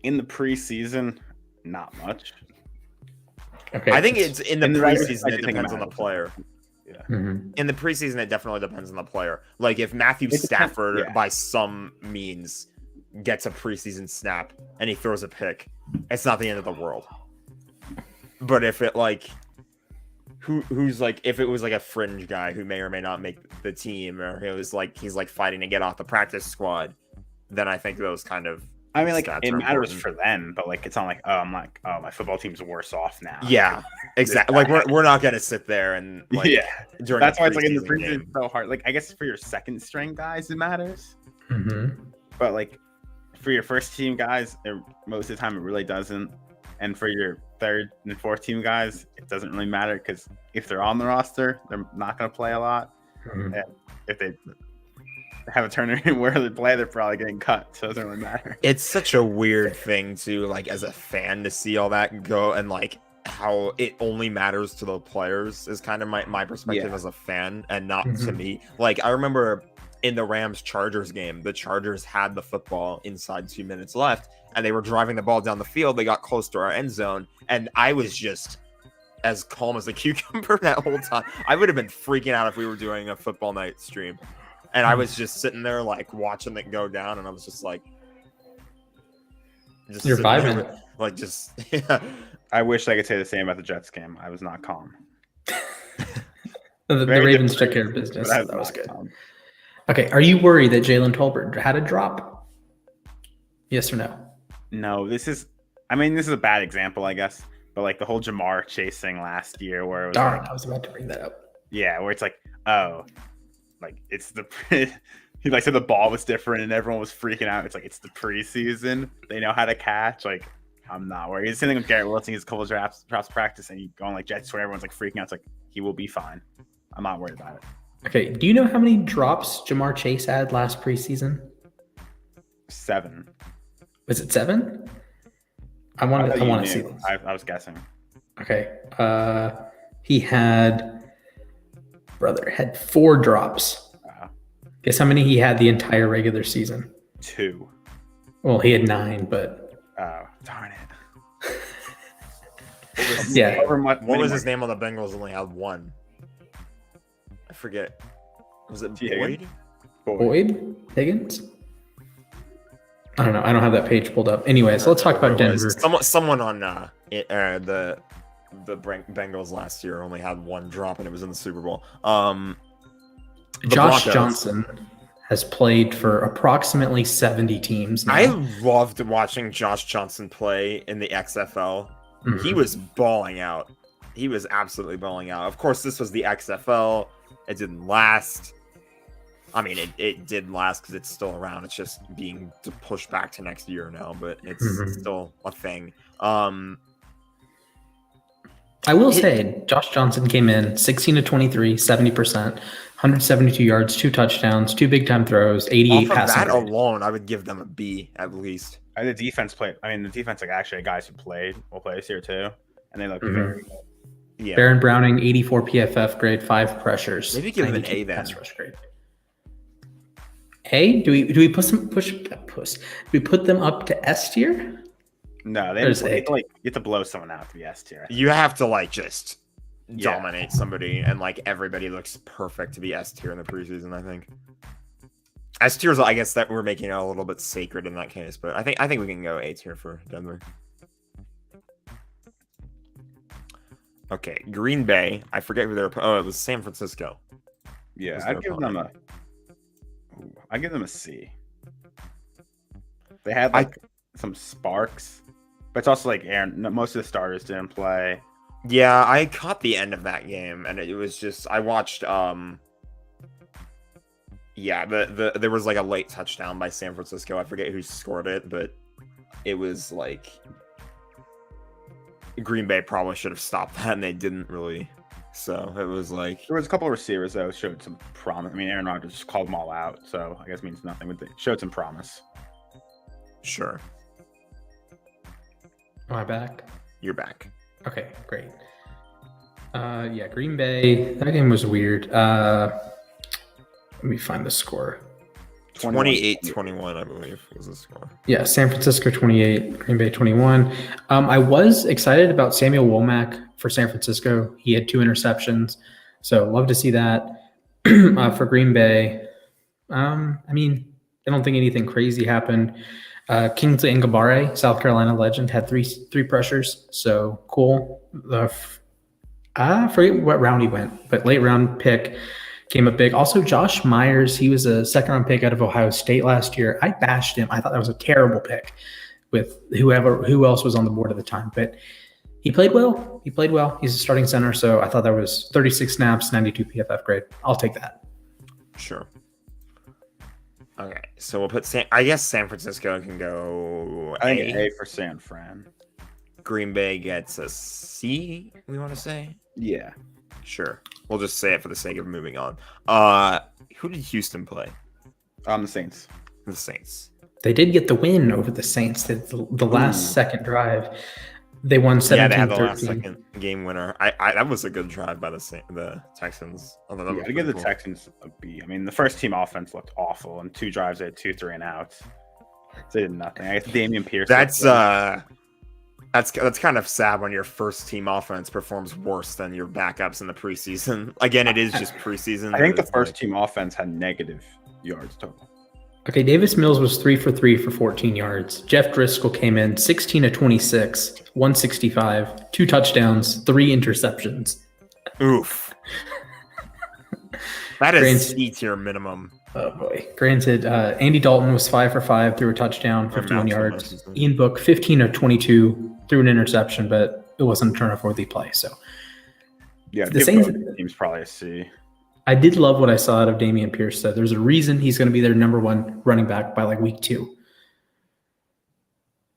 in the preseason? Not much.
Okay,
I think it's in the preseason.
I
It
think
depends on the
matters.
player.
Yeah.
In the preseason, it definitely depends on the player. Like if Matthew
depends,
Stafford,
yeah.
by some means, gets a preseason snap and he throws a pick, it's not the end of the world. But if it like, who's like, if it was like a fringe guy who may or may not make the team, or it was like he's like fighting to get off the practice squad, then I think those kind of.
I mean, like
stats
it
are
matters
important.
for them, but like it's not like my football team's worse off now.
Yeah, exactly. Like we're not gonna sit there and like
yeah.
during
That's
a
why it's like in the
preseason
preseason
game.
it's so hard. Like I guess for your second string guys it matters,
Mm-hmm.
but like for your first team guys, most of the time it really doesn't. And for your third and fourth team guys, it doesn't really matter because if they're on the roster, they're not going to play a lot.
Mhm.
And if they have a tournament where they play, they're probably getting cut, so it doesn't really matter.
It's such a weird thing to like as a fan to see all that go, and like how it only matters to the players is kind of my perspective
Yeah.
as a fan, and not to
Mhm.
me. Like I remember in the Rams Chargers game, the Chargers had the football inside 2 minutes left, and they were driving the ball down the field. They got close to our end zone, and I was just as calm as a cucumber that whole time. I would have been freaking out if we were doing a football night stream, and I was just sitting there like watching it go down, and I was just like,
you're vibing,
yeah.
I wish I could say the same about the Jets game. I was not calm.
The Ravens took care of business.
That
was good.
Calm.
Okay, are you worried that Jalen Tolbert had a drop? Yes or no?
No, this is a bad example, I guess. But like the whole Jamar Chase thing last year, where it was
Darn,
like,
I was about to bring that up.
Yeah, where it's like, oh, like it's the he like said the ball was different and everyone was freaking out. It's like it's the preseason. They know how to catch. Like I'm not worried. It's the same thing with Garrett Wilson. He's a couple of drops practice, and you go on like Jets where everyone's like freaking out. It's like he will be fine. I'm not worried about it.
Okay, do you know how many drops Jamar Chase had last preseason?
7.
Was it 7? I want to see this.
I was guessing.
Okay. He had 4 drops. Guess how many he had the entire regular season?
2.
Well, he had 9, but
oh, darn it.
Yeah.
What was his name on the Bengals? Only had 1. I forget. Was it Boyd?
Boyd? Higgins? I don't know. I don't have that page pulled up. Anyways, let's talk about Denver.
Someone on the Bengals last year only had 1 drop, and it was in the Super Bowl.
Josh Johnson has played for approximately 70 teams now.
I loved watching Josh Johnson play in the XFL. Mm-hmm. He was balling out. He was absolutely balling out. Of course, this was the XFL. It didn't last. I mean, it did last because it's still around. It's just being pushed back to next year now, but it's still a thing.
I will say, Josh Johnson came in 16 to 23, 70%, 172 yards, 2 touchdowns, 2 big-time throws, 88 passing.
That alone, I would give them a B at least.
The defense played. I mean, the defense, like actually, guys who will play this year too, and they look very good.
Yeah. Baron Browning, 84 PFF grade, 5 pressures.
Maybe give him an A then.
A? Do we put them up to S tier?
No, you have to blow someone out to be S tier.
You have to just dominate somebody, and everybody looks perfect to be S tier in the preseason. I think S tier is, I guess, that we're making it a little bit sacred in that case, but I think we can go A tier for Denver. Okay, Green Bay. I forget who they were. Oh, it was San Francisco.
Yeah, I'd give them a C. They had some sparks, but it's also most of the starters didn't play.
Yeah, I caught the end of that game, and it was just I watched. There was a late touchdown by San Francisco. I forget who scored it, but it was Green Bay probably should have stopped that, and they didn't really. So it was there
was a couple of receivers that showed some promise. I mean, Aaron Rodgers just called them all out, so I guess it means nothing, but they showed some promise.
Sure.
Am I back?
You're back.
Okay, great. Green Bay. That game was weird. Let me find the score.
28-21, I believe, was the score.
Yeah, San Francisco 28, Green Bay 21. I was excited about Samuel Womack for San Francisco. He had 2 interceptions, so love to see that. For Green Bay, I don't think anything crazy happened. Kingsley Ngabare, South Carolina legend, had three pressures, so cool. I forget what round he went, but late round pick. Came up big. Also, Josh Myers, he was a second-round pick out of Ohio State last year. I bashed him. I thought that was a terrible pick with who else was on the board at the time. But he played well. He's a starting center, so I thought that was 36 snaps, 92 PFF grade. I'll take that.
Sure. Okay, so we'll put I guess San Francisco can go
I think A for San Fran.
Green Bay gets a C, we want to say?
Yeah.
Sure. We'll just say it for the sake of moving on. Who did Houston play?
The Saints.
The Saints.
They did get the win over the Saints. The last second drive, they won 17-13.
Yeah, they had the last second game winner. That was a good drive by the Texans.
I give the Texans a B. I mean, the first team offense looked awful. In 2 drives, they had 2 3 and outs. They did nothing. I guess Damian Pierce.
That's That's kind of sad when your first team offense performs worse than your backups in the preseason. Again, it is just preseason.
I think the first team offense had negative yards total.
Okay, Davis Mills was 3 for 3 for 14 yards. Jeff Driscoll came in 16 of 26, 165, 2 touchdowns, 3 interceptions.
Oof. That is C-tier minimum.
Oh boy. Granted, Andy Dalton was 5 for 5, threw a touchdown, 51 yards. Ian Book, 15 of 22, threw an interception, but it wasn't a turnover-worthy play. So,
yeah,
the Saints
team's probably a C.
I did love what I saw out of Dameon Pierce. Said there's a reason he's going to be their number 1 running back by like week 2.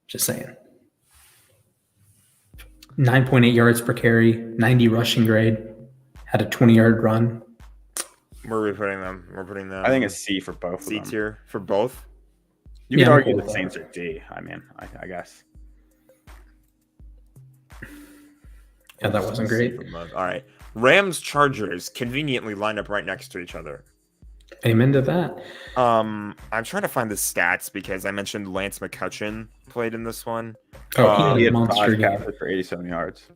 Just saying. 9.8 yards per carry, 90 rushing grade, had a 20-yard run.
Where are we putting them? We're putting them.
I think it's C for both.
C tier for both.
You could argue the Saints are D. I mean, I guess.
Yeah, that wasn't great.
All right. Rams Chargers conveniently lined up right next to each other.
Amen to that.
I'm trying to find the stats because I mentioned Lance McCutcheon played in this one.
Oh,
he had
monster
5 catches for 87 yards.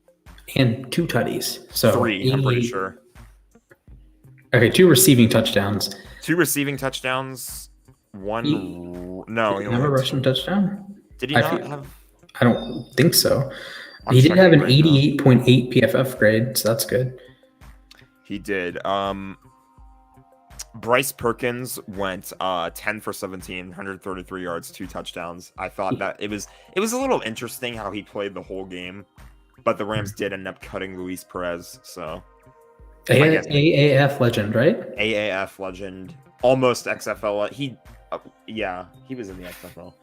And 2 tutties. So
3, I'm pretty sure.
Okay, 2 receiving touchdowns.
2 receiving touchdowns. 1. No,
he never rushing touchdown.
Did he not have?
I don't think so. He did have an 88.8 PFF grade, so that's good.
He did. Bryce Perkins went 10 for 17, 133 yards, 2 touchdowns. I thought that it was a little interesting how he played the whole game, but the Rams did end up cutting Luis Perez. So
AAF legend, right?
AAF legend, almost XFL. He was in the XFL.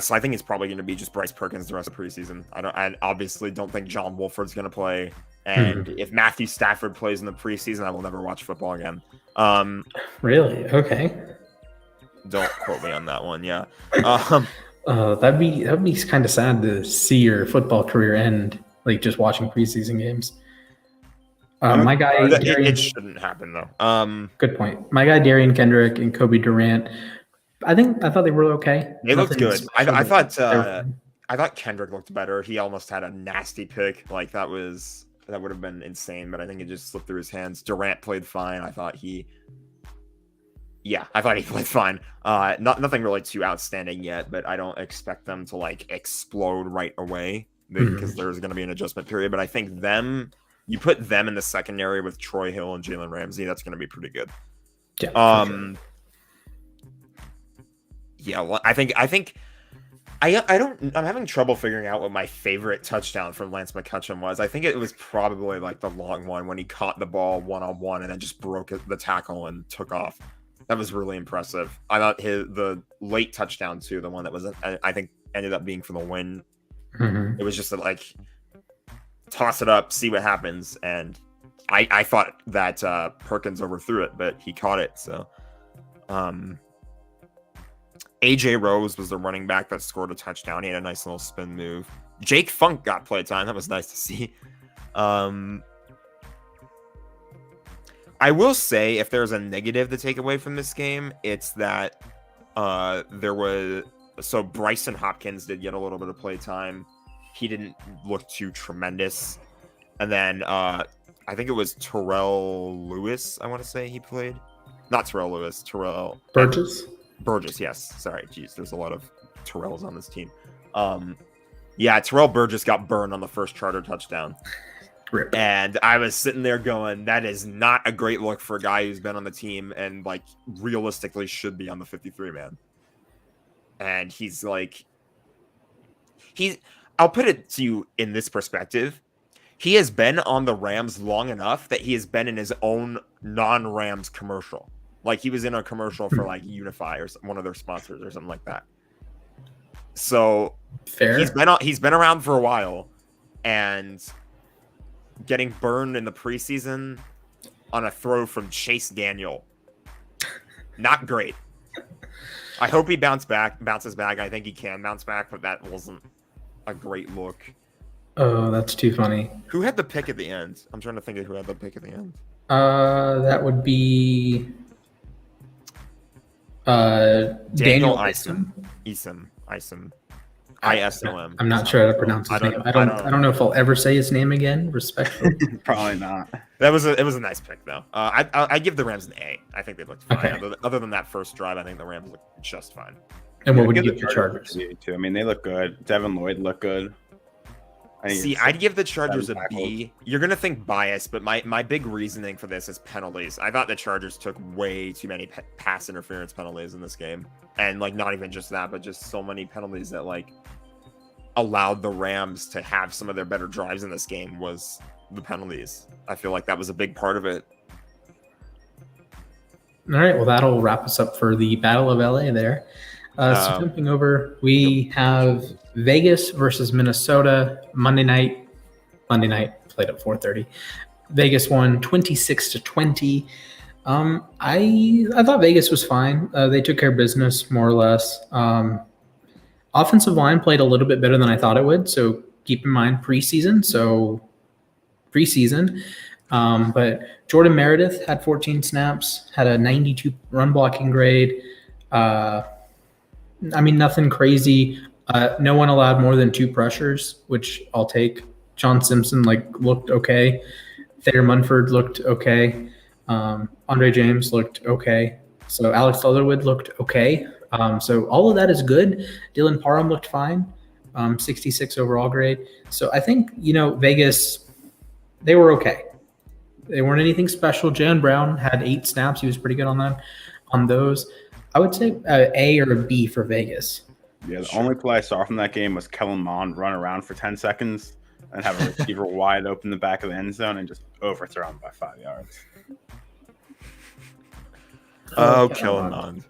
So I think it's probably going to be just Bryce Perkins the rest of the preseason. I obviously don't think John Wolford's going to play. And if Matthew Stafford plays in the preseason, I will never watch football again.
Really? Okay.
Don't quote me on that one. Yeah.
That'd be kind of sad to see your football career end, like just watching preseason games. My guy,
it shouldn't happen though.
Good point. My guy Darian Kendrick and Kobe Durant. I thought they were okay.
They looked good. I thought Kendrick looked better. He almost had a nasty pick. Like that would have been insane, but I think it just slipped through his hands. Durant played fine. I thought he played fine. Nothing really too outstanding yet, but I don't expect them to like explode right away because there's going to be an adjustment period. But I think you put them in the secondary with Troy Hill and Jalen Ramsey, that's going to be pretty good.
Yeah.
Sure. Yeah, well, I'm having trouble figuring out what my favorite touchdown from Lance McCutcheon was. I think it was probably like the long one when he caught the ball one-on-one and then just broke the tackle and took off. That was really impressive. I thought the late touchdown too, the one that was I think ended up being for the win. It was just like toss it up, see what happens, and I thought that Perkins overthrew it, but he caught it. So, AJ Rose was the running back that scored a touchdown. He had a nice little spin move. Jake Funk got play time. That was nice to see. I will say, if there's a negative to take away from this game, it's that Bryson Hopkins did get a little bit of play time. He didn't look too tremendous. And then I think it was Terrell Lewis, I want to say he played. Not Terrell Lewis, Terrell Burgess, yes. Sorry, geez, there's a lot of Terrells on this team. Terrell Burgess got burned on the first Charter touchdown.
Rip. And
I was sitting there going, that is not a great look for a guy who's been on the team and like realistically should be on the 53 man. And he's like, I'll put it to you in this perspective. He has been on the Rams long enough that he has been in his own non-Rams commercial. Like he was in a commercial for like Unify or one of their sponsors or something like that. So
fair.
He's been around for a while, and getting burned in the preseason on a throw from Chase Daniel, not great. I hope he bounces back. I think he can bounce back, but that wasn't a great look.
Oh, that's too funny.
Who had the pick at the end? I'm trying to think of who had the pick at the end.
That would be
Daniel Isom. ISOM.
I'm not sure how to pronounce his name. I don't know if I'll ever say his name again. Respectfully,
Probably not.
It was a nice pick though. I give the Rams an A. I think they looked fine.
Okay.
Other than that first drive, I think the Rams looked just fine.
And what would you give the Chargers?
Too. I mean, they look good. Devin Lloyd looked good.
I'd give the Chargers a B. You're gonna think bias, but my big reasoning for this is penalties. I thought the Chargers took way too many pass interference penalties in this game, and like not even just that, but just so many penalties that like allowed the Rams to have some of their better drives in this game was the penalties. I feel like that was a big part of it.
All right, well, that'll wrap us up for the Battle of LA there. So jumping over, we have Vegas versus Minnesota Monday night. Played at 4:30. Vegas won 26-20. I thought Vegas was fine. They took care of business more or less. Offensive line played a little bit better than I thought it would. So keep in mind preseason. But Jordan Meredith had 14 snaps, had a 92 run blocking grade. I mean, nothing crazy. No one allowed more than 2 pressures, which I'll take. John Simpson looked okay. Thayer Munford looked okay. Andre James looked okay. So Alex Leatherwood looked okay. So all of that is good. Dylan Parham looked fine. 66 overall grade. So I think, Vegas, they were okay. They weren't anything special. Jalen Brown had 8 snaps. He was pretty good on those. I would say A or a B for Vegas.
Yeah, the only play I saw from that game was Kellen Mond run around for 10 seconds and have a receiver wide open the back of the end zone and just overthrow him by 5 yards.
Oh, Kellen Mond.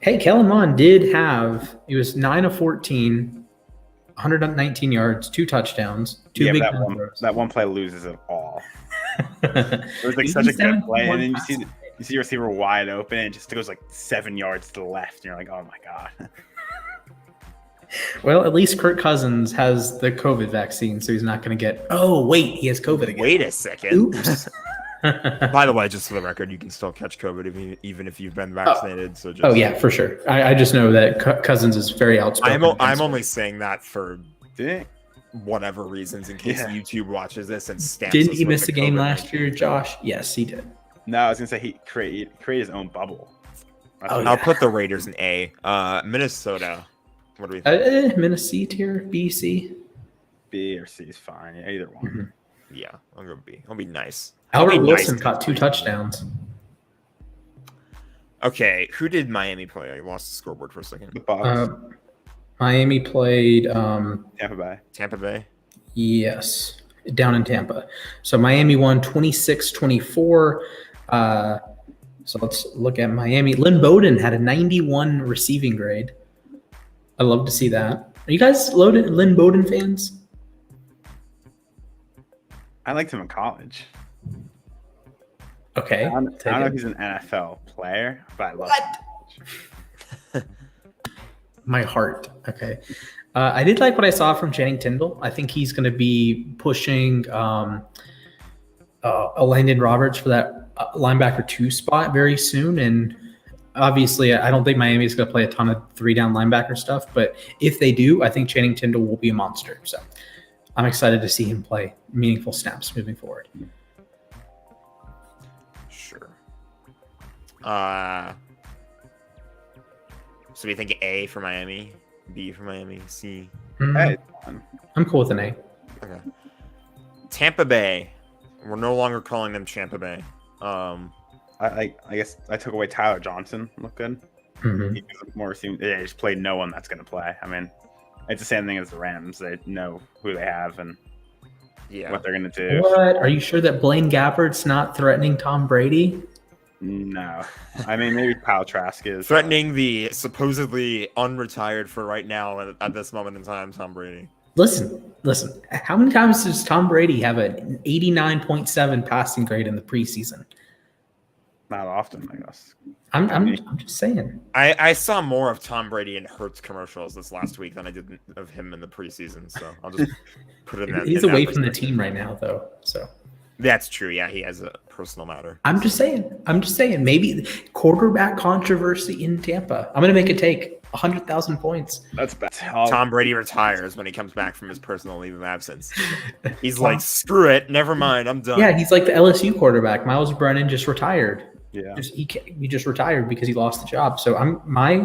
Hey, Kellen Mond he was 9 of 14, 119 yards, 2 touchdowns, 2 big throws.
That one play loses it all. It was such a good play, and then you see your receiver wide open, and it just goes 7 yards to the left, and you're like, oh my god.
Well, at least Kirk Cousins has the COVID vaccine, so he's not going to get. Oh wait, he has COVID again.
Wait a second.
Oops.
By the way, just for the record, you can still catch COVID even if you've been vaccinated.
Oh yeah, for sure. I just know that Cousins is very outspoken.
I'm only saying that for whatever reasons, in case YouTube watches this and stamps.
Didn't he miss a game last year, Josh? Yes, he did.
No, I was gonna say he created his own bubble.
I'll put the Raiders in A. Minnesota. What do we think?
Minnesota tier, B, C.
B or C is fine. Yeah, either one.
Mm-hmm. Yeah, I'll go B. It'll be nice.
Albert Wilson caught 2 touchdowns.
Okay, who did Miami play? I lost the scoreboard for a second.
The Bucks.
Miami played
Tampa Bay.
Tampa Bay?
Yes, down in Tampa. So Miami won 26-24. So let's look at Miami. Lynn Bowden had a 91 receiving grade. I love to see that. Are you guys Lynn Bowden fans?
I liked him in college.
Okay.
I don't know if he's an NFL player, but I love him.
My heart. Okay. I did like what I saw from Channing Tindall. I think he's going to be pushing Landon Roberts for that linebacker 2 spot very soon. And obviously, I don't think Miami is going to play a ton of 3-down linebacker stuff. But if they do, I think Channing Tindall will be a monster. So I'm excited to see him play meaningful snaps moving forward.
Sure. So we think A for Miami, B for Miami, C.
Hey,
I'm cool with an A.
Okay. Tampa Bay. We're no longer calling them Tampa Bay.
I guess I took away Tyler Johnson. Look good.
Mm-hmm.
He was more receiving. They just played no one that's going to play. I mean, it's the same thing as the Rams. They know who they have and what they're going to do.
What? Are you sure that Blaine Gabbard's not threatening Tom Brady?
No. I mean, maybe Kyle Trask is.
Threatening the supposedly unretired for right now at this moment in time, Tom Brady.
Listen. How many times does Tom Brady have an 89.7 passing grade in the preseason?
Not often, I guess.
I'm just saying.
I saw more of Tom Brady in Hertz commercials this last week than I did of him in the preseason. So I'll just put it in that.
He's away from the team right now, though. So
That's true. Yeah, he has a personal matter.
I'm just saying. Maybe quarterback controversy in Tampa. I'm going to make a take. 100,000 points.
That's bad.
Tom Brady retires when he comes back from his personal leave of absence. He's like, screw it. Never mind. I'm done.
Yeah, he's like the LSU quarterback. Miles Brennan just retired.
Yeah.
He just retired because he lost the job. So my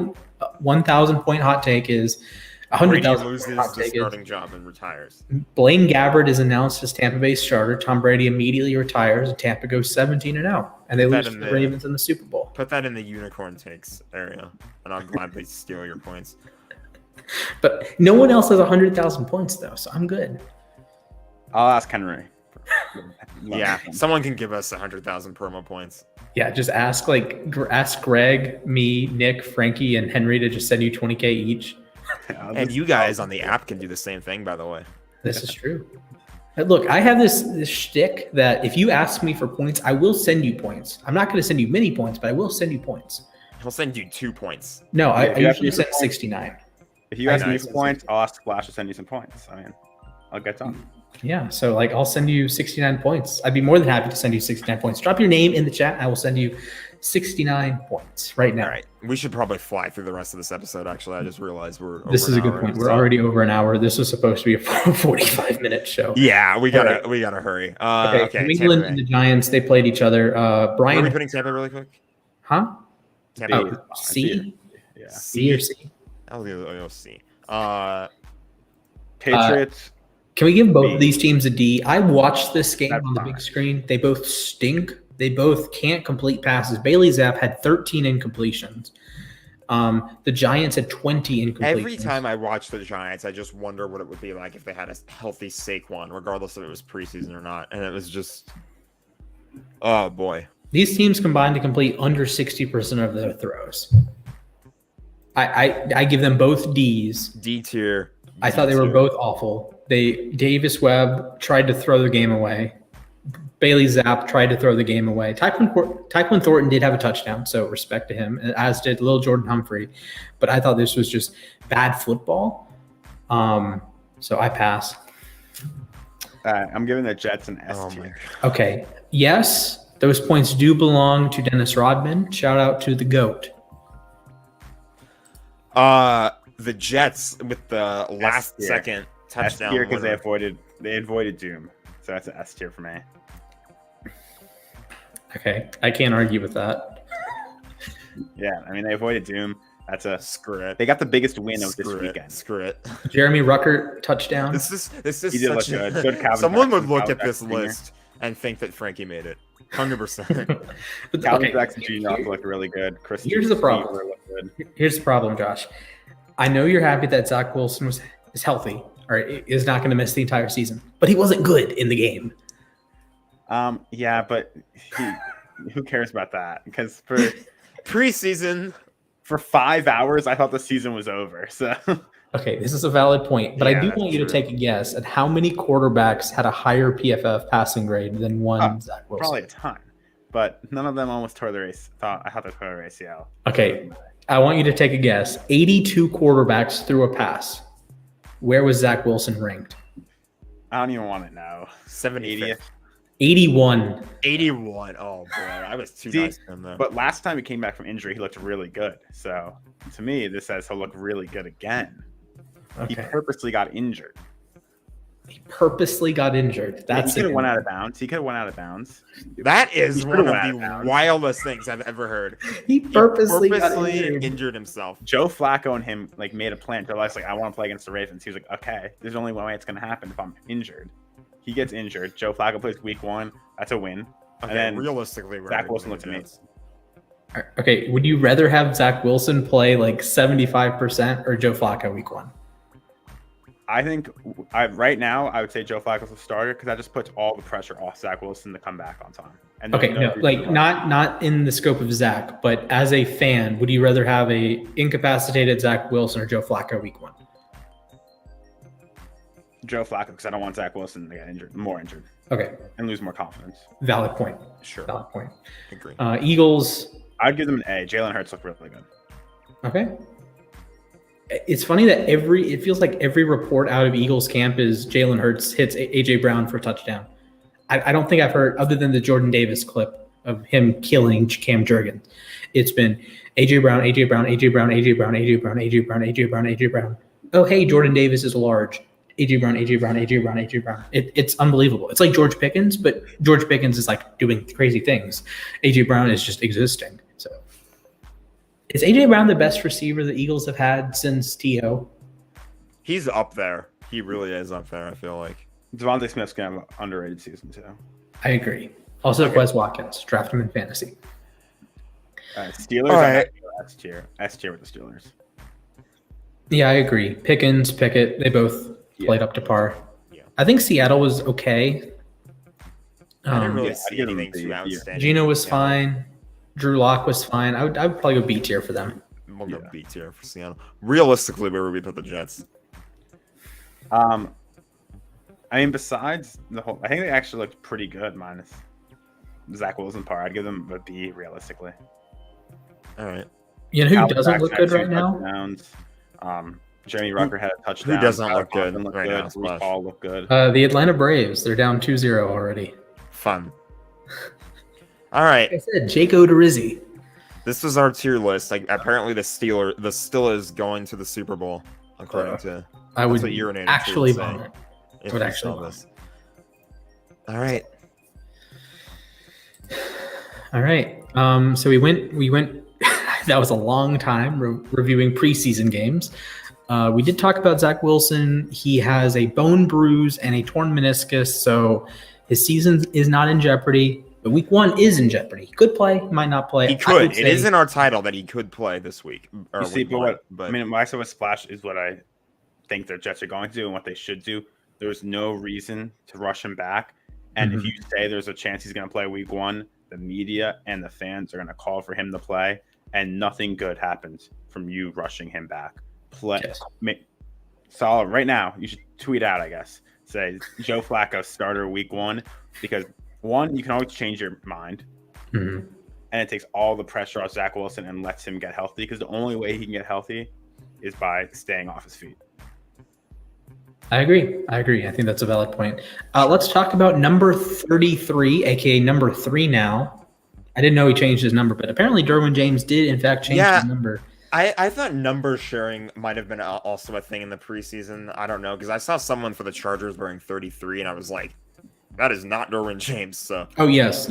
1,000 point hot take is 100,000
loses
hot
the
take
starting job and retires.
Blaine Gabbert is announced as Tampa Bay starter. Tom Brady immediately retires, and Tampa goes 17-0, and they lose to the Ravens in the Super Bowl.
Put that in the unicorn takes area, and I'll gladly steal your points.
But no one else has 100,000 points though, so I'm good.
I'll ask Henry.
Yeah, someone can give us 100,000 promo points.
Yeah, just ask Greg, me, Nick, Frankie, and Henry to just send you 20K each.
And you guys on the app can do the same thing, by the way.
This is true. Look, I have this shtick that if you ask me for points, I will send you points. I'm not going to send you many points, but I will send you points.
He'll send you 2 points.
No, I usually send 69.
If you ask me for points, I'll ask Flash to send you some points. I mean, I'll get done.
Yeah, so like I'll send you 69 points. I'd be more than happy to send you 69 points. Drop your name in the chat. I will send you 69 points right now.
All right. We should probably fly through the rest of this episode, actually. I just realized we're over
This is
an
a good
hour,
point.
so-
We're already over an hour. This was supposed to be a 45-minute show.
Yeah, we gotta hurry. Okay,
New England and the Giants, they played each other. Brian,
Are we putting Tampa really quick?
huh?
Tampa.
C?
Yeah.
C or C?
I'll go C.
Patriots.
Can we give both of these teams a D? I watched this game
That's
on the
fine.
big screen. They both stink. They both can't complete passes. Bailey Zapp had 13 incompletions. The Giants had 20 incompletions.
Every time I watch the Giants, I just wonder what it would be like if they had a healthy Saquon, regardless if it was preseason or not. And it was just, oh boy.
These teams combined to complete under 60% of their throws. I give them both Ds.
D tier.
I thought they were both awful. Davis Webb tried to throw the game away. Bailey Zapp tried to throw the game away. Tyquan Thornton did have a touchdown, so respect to him, as did Lil Jordan Humphrey. But I thought this was just bad football. So I pass.
I'm giving the Jets an S
Oh
tier.
my God.
Okay. Yes, those points do belong to Dennis Rodman. Shout out to the GOAT.
The Jets with the last
tier.
second touchdown.
S tier because
winner.
they avoided doom. So that's an S tier for me.
Okay, I can't argue with that.
Yeah, I mean they avoided doom. That's a
Screw it.
They got the biggest win of this
Screw it.
weekend.
Screw it.
Jeremy Ruckert touchdown.
This is
He did look
such
good. Good Calvin
someone would
Jackson,
look
Calvin
at this
Jackson Jr.
list and think that Frankie made it. 100%.
But,
Calvin
okay,
Jackson Jr. also looked really good. Chris
Here's the problem.
Weaver looked good.
Here's the problem, Josh. I know you're happy that Zach Wilson is healthy or is not going to miss the entire season, but he wasn't good in the game.
Yeah, but who cares about that? Because
Preseason.
for 5 hours, I thought the season was over. So
Okay, this is a valid point, but I
Yeah,
do
that's
want you to
true.
take a guess at how many quarterbacks had a higher PFF passing grade than one Zach Wilson.
probably a ton, but none of them almost tore their ACL. I thought they tore their ACL.
Okay, I want you to take a guess. 82 quarterbacks threw a pass. Where was Zach Wilson ranked?
I don't even want to know.
70th.
81.
81. Oh boy, I was too
See,
nice to him though.
But last time he came back from injury, he looked really good. So to me, this says he'll look really good again. He
Okay.
purposely got injured.
He purposely got injured. That's
he could have
it.
went out of bounds. He could have went out of bounds.
That is
He
one of
could've went out
the
of bounds.
wildest things I've ever heard.
He purposely got
Purposely
injured.
injured himself.
Joe Flacco and him like made a plan. Joe Flacco's like, I want to play against the Ravens. He was like, okay, there's only one way it's going to happen if I'm injured. He gets injured. Joe Flacco plays week 1. That's a win.
Okay,
And then
realistically, we're
Zach
gonna
Wilson
win
looked
the
amazing.
Jets.
Okay, would you rather have Zach Wilson play like 75% or Joe Flacco week 1?
I think right now I would say Joe Flacco's the starter because that just puts all the pressure off Zach Wilson to come back on time. And
Okay,
there's
no,
reason
like
why.
not in the scope of Zach, but as a fan, would you rather have a incapacitated Zach Wilson or Joe Flacco week 1?
Joe Flacco because I don't want Zach Wilson to get injured, more injured,
Okay,
and lose more confidence.
valid point.
Sure,
Valid point.
agree.
Eagles.
I'd give them an A. Jalen Hurts looked really good.
Okay. It's funny that it feels like every report out of Eagles camp is Jalen Hurts hits AJ Brown for a touchdown. I don't think I've heard, other than the Jordan Davis clip of him killing Cam Jurgens, it's been AJ Brown, AJ Brown, AJ Brown, AJ Brown, AJ Brown, AJ Brown, AJ Brown, AJ Brown. Oh, hey, Jordan Davis is large. AJ Brown, AJ Brown, AJ Brown, AJ Brown. It's unbelievable. It's like George Pickens, but George Pickens is like doing crazy things. AJ Brown is just existing. So, is AJ Brown the best receiver the Eagles have had since T.O.?
He's up there. He really is up there, I feel like.
Devontae Smith's going to have an underrated season, too.
I agree. Also, Wes Watkins. Draft him in fantasy.
Steelers.
All right.
S tier with the Steelers.
Yeah, I agree. Pickens, Pickett, they both played up to par.
Yeah.
I think Seattle was okay.
I didn't really see anything too outstanding.
Geno was fine. Drew Lock was fine. I would probably go B tier for them.
We'll go B tier for Seattle. Realistically, where would we put the Jets?
I mean, besides the whole, I think they actually looked pretty good, minus Zach Wilson part. I'd give them a B realistically.
All right.
You know who doesn't look good right now?
Jeremy Rucker had a touchdown.
Who doesn't look good
right now? Bruce Hall looked good.
The Atlanta Braves. They're down 2-0 already.
Fun. All right.
Like I said, Jake Odorizzi.
This was our tier list. Like apparently the Steelers going to the Super Bowl, according to
I would actually
vote.
I would actually vote.
All right.
All right. So we went. That was a long time reviewing preseason games. We did talk about Zach Wilson. He has a bone bruise and a torn meniscus, so his season is not in jeopardy. But week 1 is in jeopardy. He could play, might not play.
He could. It is in our title that he could play this week.
Or I mean, what I said with Splash is what I think the Jets are going to do and what they should do. There's no reason to rush him back. And if you say there's a chance he's going to play week 1, the media and the fans are going to call for him to play. And nothing good happens from you rushing him back. Solid right now. You should tweet out, I guess. Say Joe Flacco starter week 1 because 1, you can always change your mind, and it takes all the pressure off Zach Wilson and lets him get healthy. Because the only way he can get healthy is by staying off his feet.
I agree. I think that's a valid point. Let's talk about number 33, aka number 3 now. I didn't know he changed his number, but apparently Derwin James did, in fact, change his number.
I thought number sharing might have been also a thing in the preseason. I don't know, because I saw someone for the Chargers wearing 33, and I was like, that is not Derwin James. So.
Oh, yes.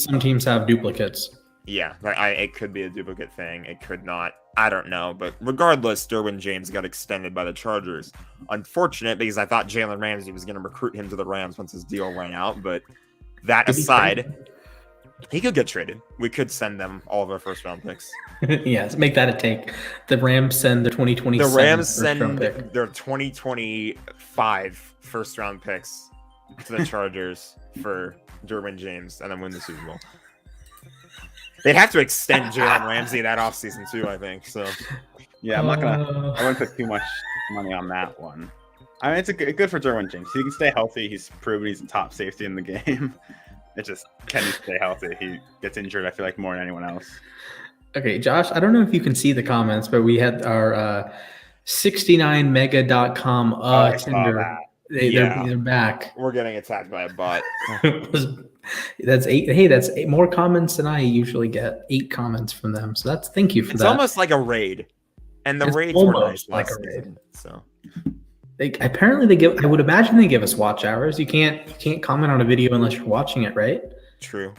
Some teams have duplicates.
Yeah, it could be a duplicate thing. It could not. I don't know. But regardless, Derwin James got extended by the Chargers. Unfortunate, because I thought Jalen Ramsey was going to recruit him to the Rams once his deal ran out. But that aside... He could get traded. We could send them all of our first-round picks.
Yes, make that a take. The Rams send the 2027
The Rams send their 2025 first-round picks to the Chargers for Derwin James and then win the Super Bowl. They'd have to extend Jalen Ramsey that offseason too, I think. So,
yeah, I wouldn't put too much money on that one. I mean, it's good for Derwin James. He can stay healthy. He's proven he's the top safety in the game. It's just, can he stay healthy? He gets injured, I feel like, more than anyone else.
Okay, Josh, I don't know if you can see the comments, but we had our 69mega.com Tinder. They're back.
We're getting attacked by a bot.
That's 8. Hey, that's 8 more comments than I usually get. 8 comments from them. So thank you for that.
It's almost like a raid. And the raids were nice like a raid.
Season,
so
I would imagine they give us watch hours. You can't comment on a video unless you're watching it, right?
True.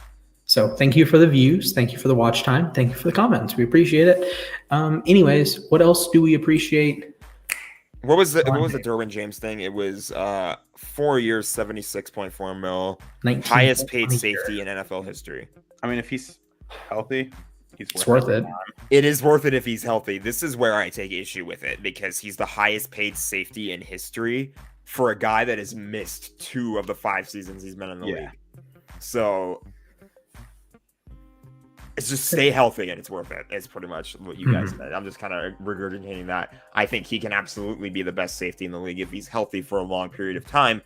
So thank you for the views. Thank you for the watch time. Thank you for the comments. We appreciate it. Anyways, what else do we appreciate?
What was the Derwin James thing? It was 4 years, $76.4 million, highest paid safety in NFL history.
I mean, if he's healthy,
it's worth it.
It is worth it if he's healthy. This is where I take issue with it because he's the highest paid safety in history for a guy that has missed 2 of the 5 seasons he's been in the league. So it's just stay healthy and it's worth it. It's pretty much what you guys said. I'm just kind of regurgitating that. I think he can absolutely be the best safety in the league if he's healthy for a long period of time.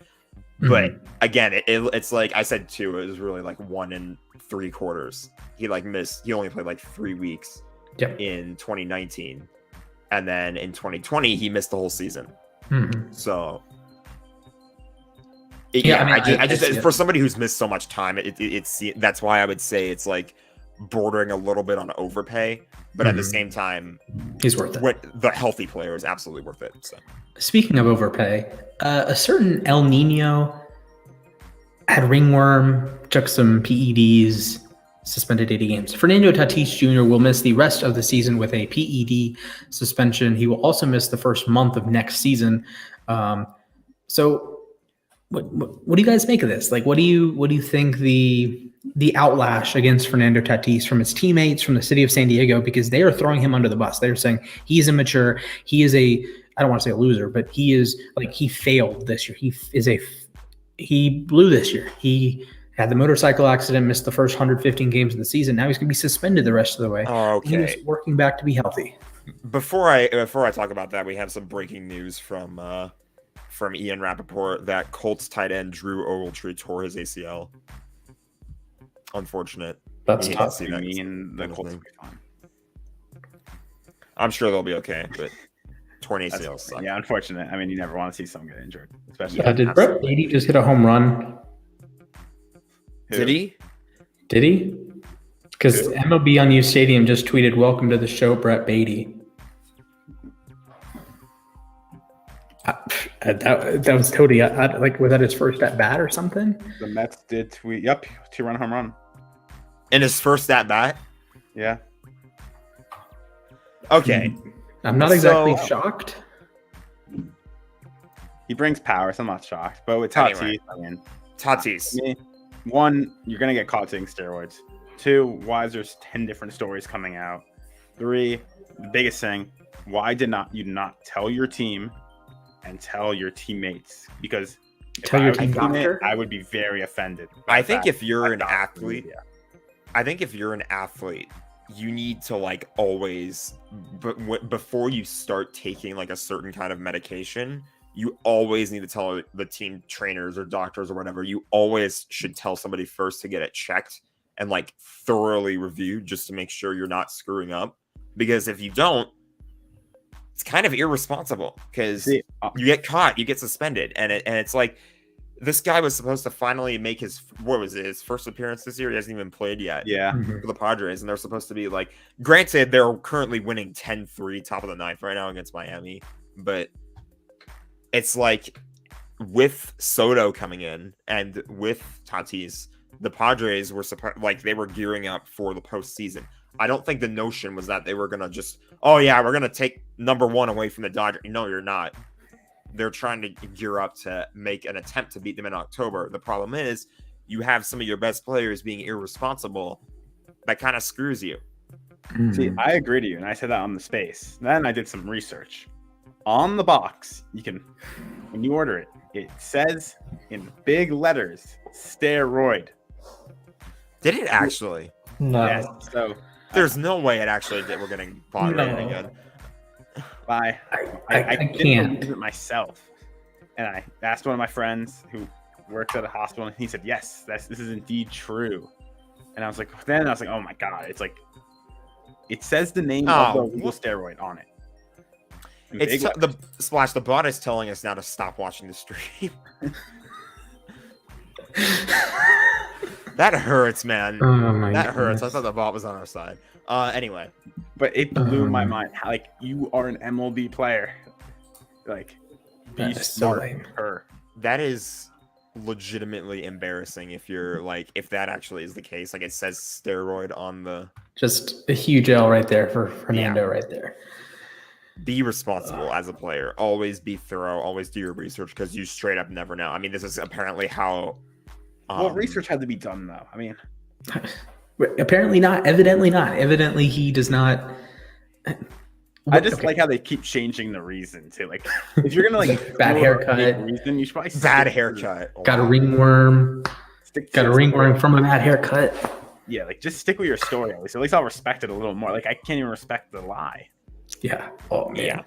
But again, it's like I said 2. It was really like 1 3/4. He missed. He only played like 3 weeks in 2019, and then in 2020 he missed the whole season. So I just for somebody who's missed so much time, it's that's why I would say it's like bordering a little bit on overpay, but at the same time,
he's worth it.
The healthy player is absolutely worth it. So.
Speaking of overpay, a certain El Nino had ringworm, took some PEDs, suspended 80 games. Fernando Tatis Jr. will miss the rest of the season with a PED suspension. He will also miss the first month of next season. So what do you guys make of this? Like, what do you think the outlash against Fernando Tatis from his teammates, from the city of San Diego, because they are throwing him under the bus. They're saying he's immature. He is I don't want to say a loser, but he is he failed this year. He blew this year. He had the motorcycle accident, missed the first 115 games of the season. Now he's going to be suspended the rest of the way.
Oh, okay.
He was working back to be healthy.
Before I talk about that, we have some breaking news from Ian Rappaport that Colts tight end Drew Ogletree tore his ACL. Unfortunate.
That's tough. The Colts will be fine.
I'm sure they'll be okay, but torn ACL sucks.
Yeah, unfortunate. I mean, you never want to see someone get injured, especially.
Did Brett Beatty just hit a home run?
Did he?
Because MLB on uSTADIUM just tweeted, "Welcome to the show, Brett Beatty." That was totally was that his first at bat or something?
The Mets did tweet. Yep, 2-run home run.
In his first at bat?
Yeah.
Okay.
I'm not exactly shocked.
He brings power, so I'm not shocked. But with Tatis,
Tatis.
One, you're gonna get caught taking steroids. Two, why is there's 10 different stories coming out? Three, the biggest thing, why did you not tell your team and tell your teammates? Because
tell your team doctor,
I would be very offended.
I think if you're an athlete, you need to always, before you start taking a certain kind of medication, you always need to tell the team trainers or doctors or whatever. You always should tell somebody first to get it checked and thoroughly reviewed just to make sure you're not screwing up. Because if you don't, it's kind of irresponsible because you get caught, you get suspended. And it's this guy was supposed to finally make his first appearance this year. He hasn't even played yet.
Yeah.
For the Padres. And they're supposed to be granted, they're currently winning 10-3 top of the ninth right now against Miami. But it's with Soto coming in and with Tatis, the Padres were they were gearing up for the postseason. I don't think the notion was that they were going to just, we're going to take number one away from the Dodgers. No, you're not. They're trying to gear up to make an attempt to beat them in October. The problem is you have some of your best players being irresponsible. That kind of screws you.
See, I agree to you. And I said that on the space. Then I did some research. On the box, when you order it, it says in big letters, steroid.
Did it actually?
No.
Yes, so
there's no way it actually did. We're getting bought anything good.
I can't use it myself. And I asked one of my friends who works at a hospital, and he said, yes, this is indeed true. And I was like, oh my God, it's it says the name of the legal steroid on it.
It's the bot is telling us now to stop watching the stream. That hurts, man. That hurts. I thought the bot was on our side. Anyway,
but it blew my mind. How you are an MLB player, be smart.
That is legitimately embarrassing. If you're if that actually is the case, it says steroid on the. Just
a huge L right there for Fernando right there.
Be responsible as a player. Always be thorough. Always do your research because you straight up never know. I mean, this is apparently how.
Research had to be done, though. I mean,
apparently not. Evidently not. Evidently, he does not.
I just like how they keep changing the reason too. If you're gonna
bad haircut,
reason, you should probably
bad haircut.
Got a ringworm. Got a ringworm from a bad haircut.
Yeah, just stick with your story at least. At least I'll respect it a little more. I can't even respect the lie.
Yeah. Oh man.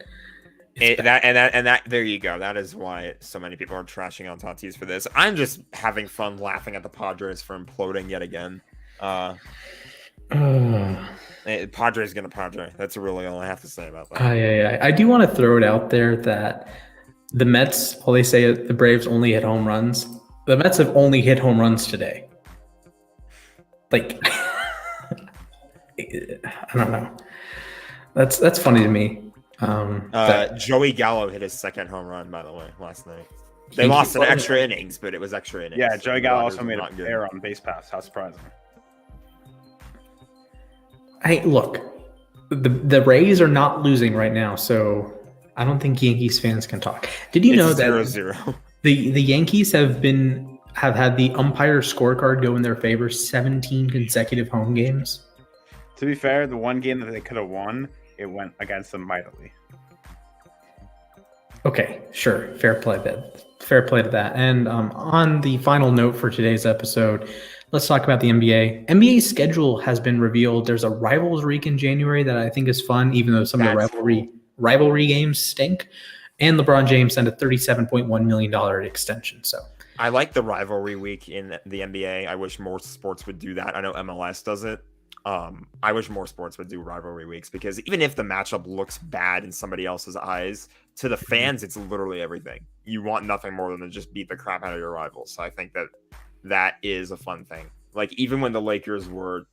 Yeah. There you go. That is why so many people are trashing on Tatis for this. I'm just having fun laughing at the Padres for imploding yet again. Padres gonna Padre. That's really all I have to say about that.
Yeah. I do want to throw it out there that the Mets, all they say the Braves only hit home runs. The Mets have only hit home runs today. Like, I don't know. That's funny to me.
Joey Gallo hit his second home run, by the way, last night. They lost in extra innings, but it was extra innings.
Yeah, Joey Gallo
Dodgers
also made
not
a
good.
error on base pass. How surprising.
Hey, look, the Rays are not losing right now, so I don't think Yankees fans can talk. Did you know that
0-0.
the Yankees have had the umpire scorecard go in their favor 17 consecutive home games?
To be fair, the one game that they could have won, it went against them mightily.
Okay, sure. Fair play to that. And on the final note for today's episode, let's talk about the NBA. NBA's schedule has been revealed. There's a Rivals Week in January that I think is fun, even though some of the rivalry games stink. And LeBron James signed a $37.1 million extension. So
I like the rivalry week in the NBA. I wish more sports would do that. I know MLS does it. I wish more sports would do rivalry weeks because even if the matchup looks bad in somebody else's eyes, to the fans, it's literally everything. You want nothing more than to just beat the crap out of your rivals. So I think that is a fun thing. Like, even when the Lakers were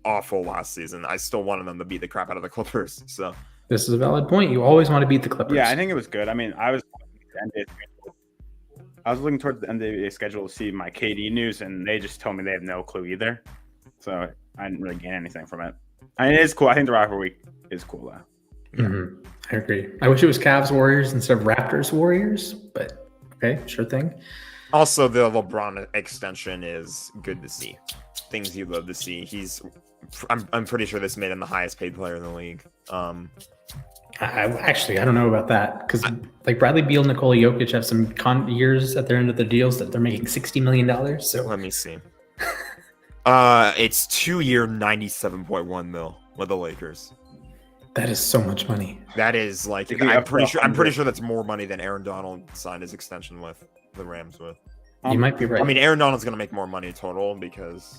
awful last season, I still wanted them to beat the crap out of the Clippers. So
this is a valid point. You always want to beat the Clippers.
Yeah, I think it was good. I mean, I was looking towards the NBA schedule to see my KD news, and they just told me they have no clue either. So I didn't really gain anything from it. I mean, it is cool. I think the rivalry week is cool, though.
Mm-hmm. I agree. I wish it was Cavs Warriors instead of Raptors Warriors, but okay, sure thing.
Also, the LeBron extension is good to see. Things you love to see. I'm pretty sure this made him the highest paid player in the league.
I don't know about that because like Bradley Beal, Nikola Jokic have some years at their end of their deals that they're making $60 million. So
let me see. It's 2-year, $97.1 million with the Lakers.
That is so much money.
That is like I'm pretty sure that's more money than Aaron Donald signed his extension with the Rams with.
You might be right.
I mean, Aaron Donald's going to make more money total because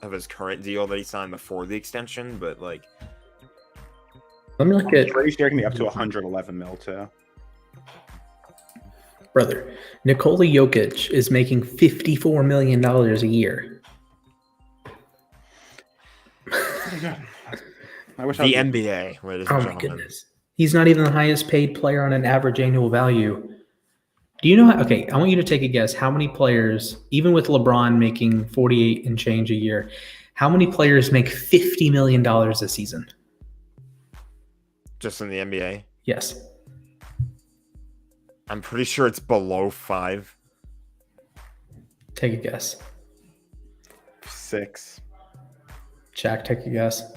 of his current deal that he signed before the extension, but like,
let me look at.
Pretty sure it can be up to 111 mil too.
Brother, Nikola Jokic is making $54 million a year.
I wish
the NBA, ladies and gentlemen.
My goodness. He's not even the highest paid player on an average annual value. Do you know okay, I want you to take a guess how many players, even with LeBron making 48 and change a year, how many players make $50 million a season?
Just in the NBA?
Yes.
I'm pretty sure it's below 5.
Take a guess.
6.
Jack, take a guess.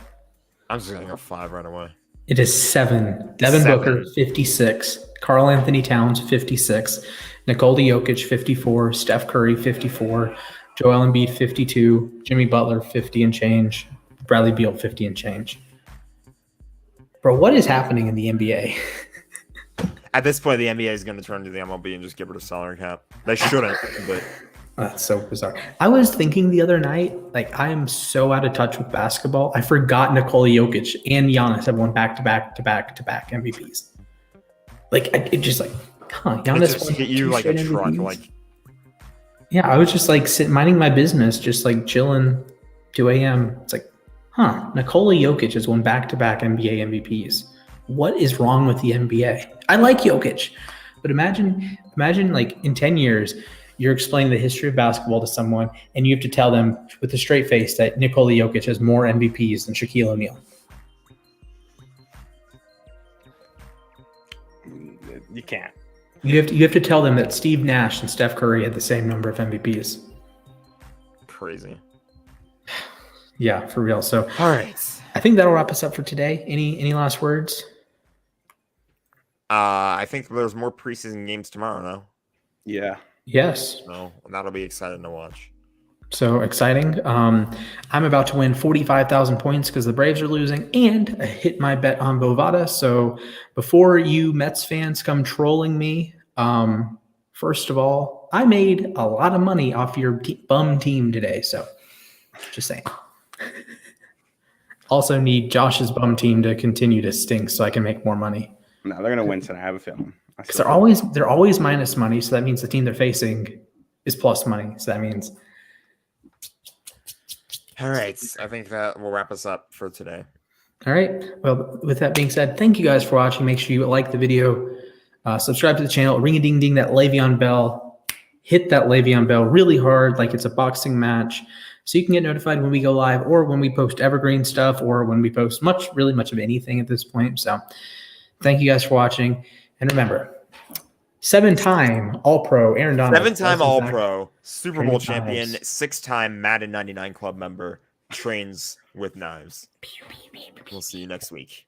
I'm just going to go 5 right away.
It is 7. Devin Booker, 56. Karl Anthony Towns, 56. Nikola Jokic, 54. Steph Curry, 54. Joel Embiid, 52. Jimmy Butler, 50 and change. Bradley Beal, 50 and change. Bro, what is happening in the NBA?
At this point, the NBA is going to turn to the MLB and just get rid of salary cap. They shouldn't, but...
That's so bizarre. I was thinking the other night, like, I am so out of touch with basketball. I forgot Nikola Jokic and Giannis have won back-to-back MVPs. Like, it just like, Giannis
just hit you like a truck.
MVPs.
Like,
yeah, I was just like minding my business, just like chilling, 2 a.m. It's like, Nikola Jokic has won back-to-back NBA MVPs. What is wrong with the NBA? I like Jokic, but imagine like in 10 years, you're explaining the history of basketball to someone, and you have to tell them with a straight face that Nikola Jokic has more MVPs than Shaquille O'Neal.
You can't.
You have to tell them that Steve Nash and Steph Curry had the same number of MVPs.
crazy.
Yeah, for real. So,
All right.
I think that'll wrap us up for today. Any last words?
I think there's more preseason games tomorrow now.
Yeah.
Yes.
So that'll be exciting to watch.
So exciting. I'm about to win 45,000 points because the Braves are losing, and I hit my bet on Bovada. So before you Mets fans come trolling me, first of all, I made a lot of money off your bum team today. So just saying. Also need Josh's bum team to continue to stink so I can make more money.
No, they're gonna win tonight. I have a feeling.
Because they're always minus money, so that means the team they're facing is plus money. So that means.
All right. I think that will wrap us up for today.
All right. Well, with that being said, thank you guys for watching. Make sure you like the video, subscribe to the channel, ring a ding ding that Le'Veon bell, hit that Le'Veon bell really hard, like it's a boxing match, so you can get notified when we go live or when we post evergreen stuff or when we post really much of anything at this point. So thank you guys for watching. And remember, 7-time All-Pro Aaron Donald.
7-time All-Pro, Super Bowl champion,
knives.
6-time Madden 99 club member, trains with knives. We'll see you next week.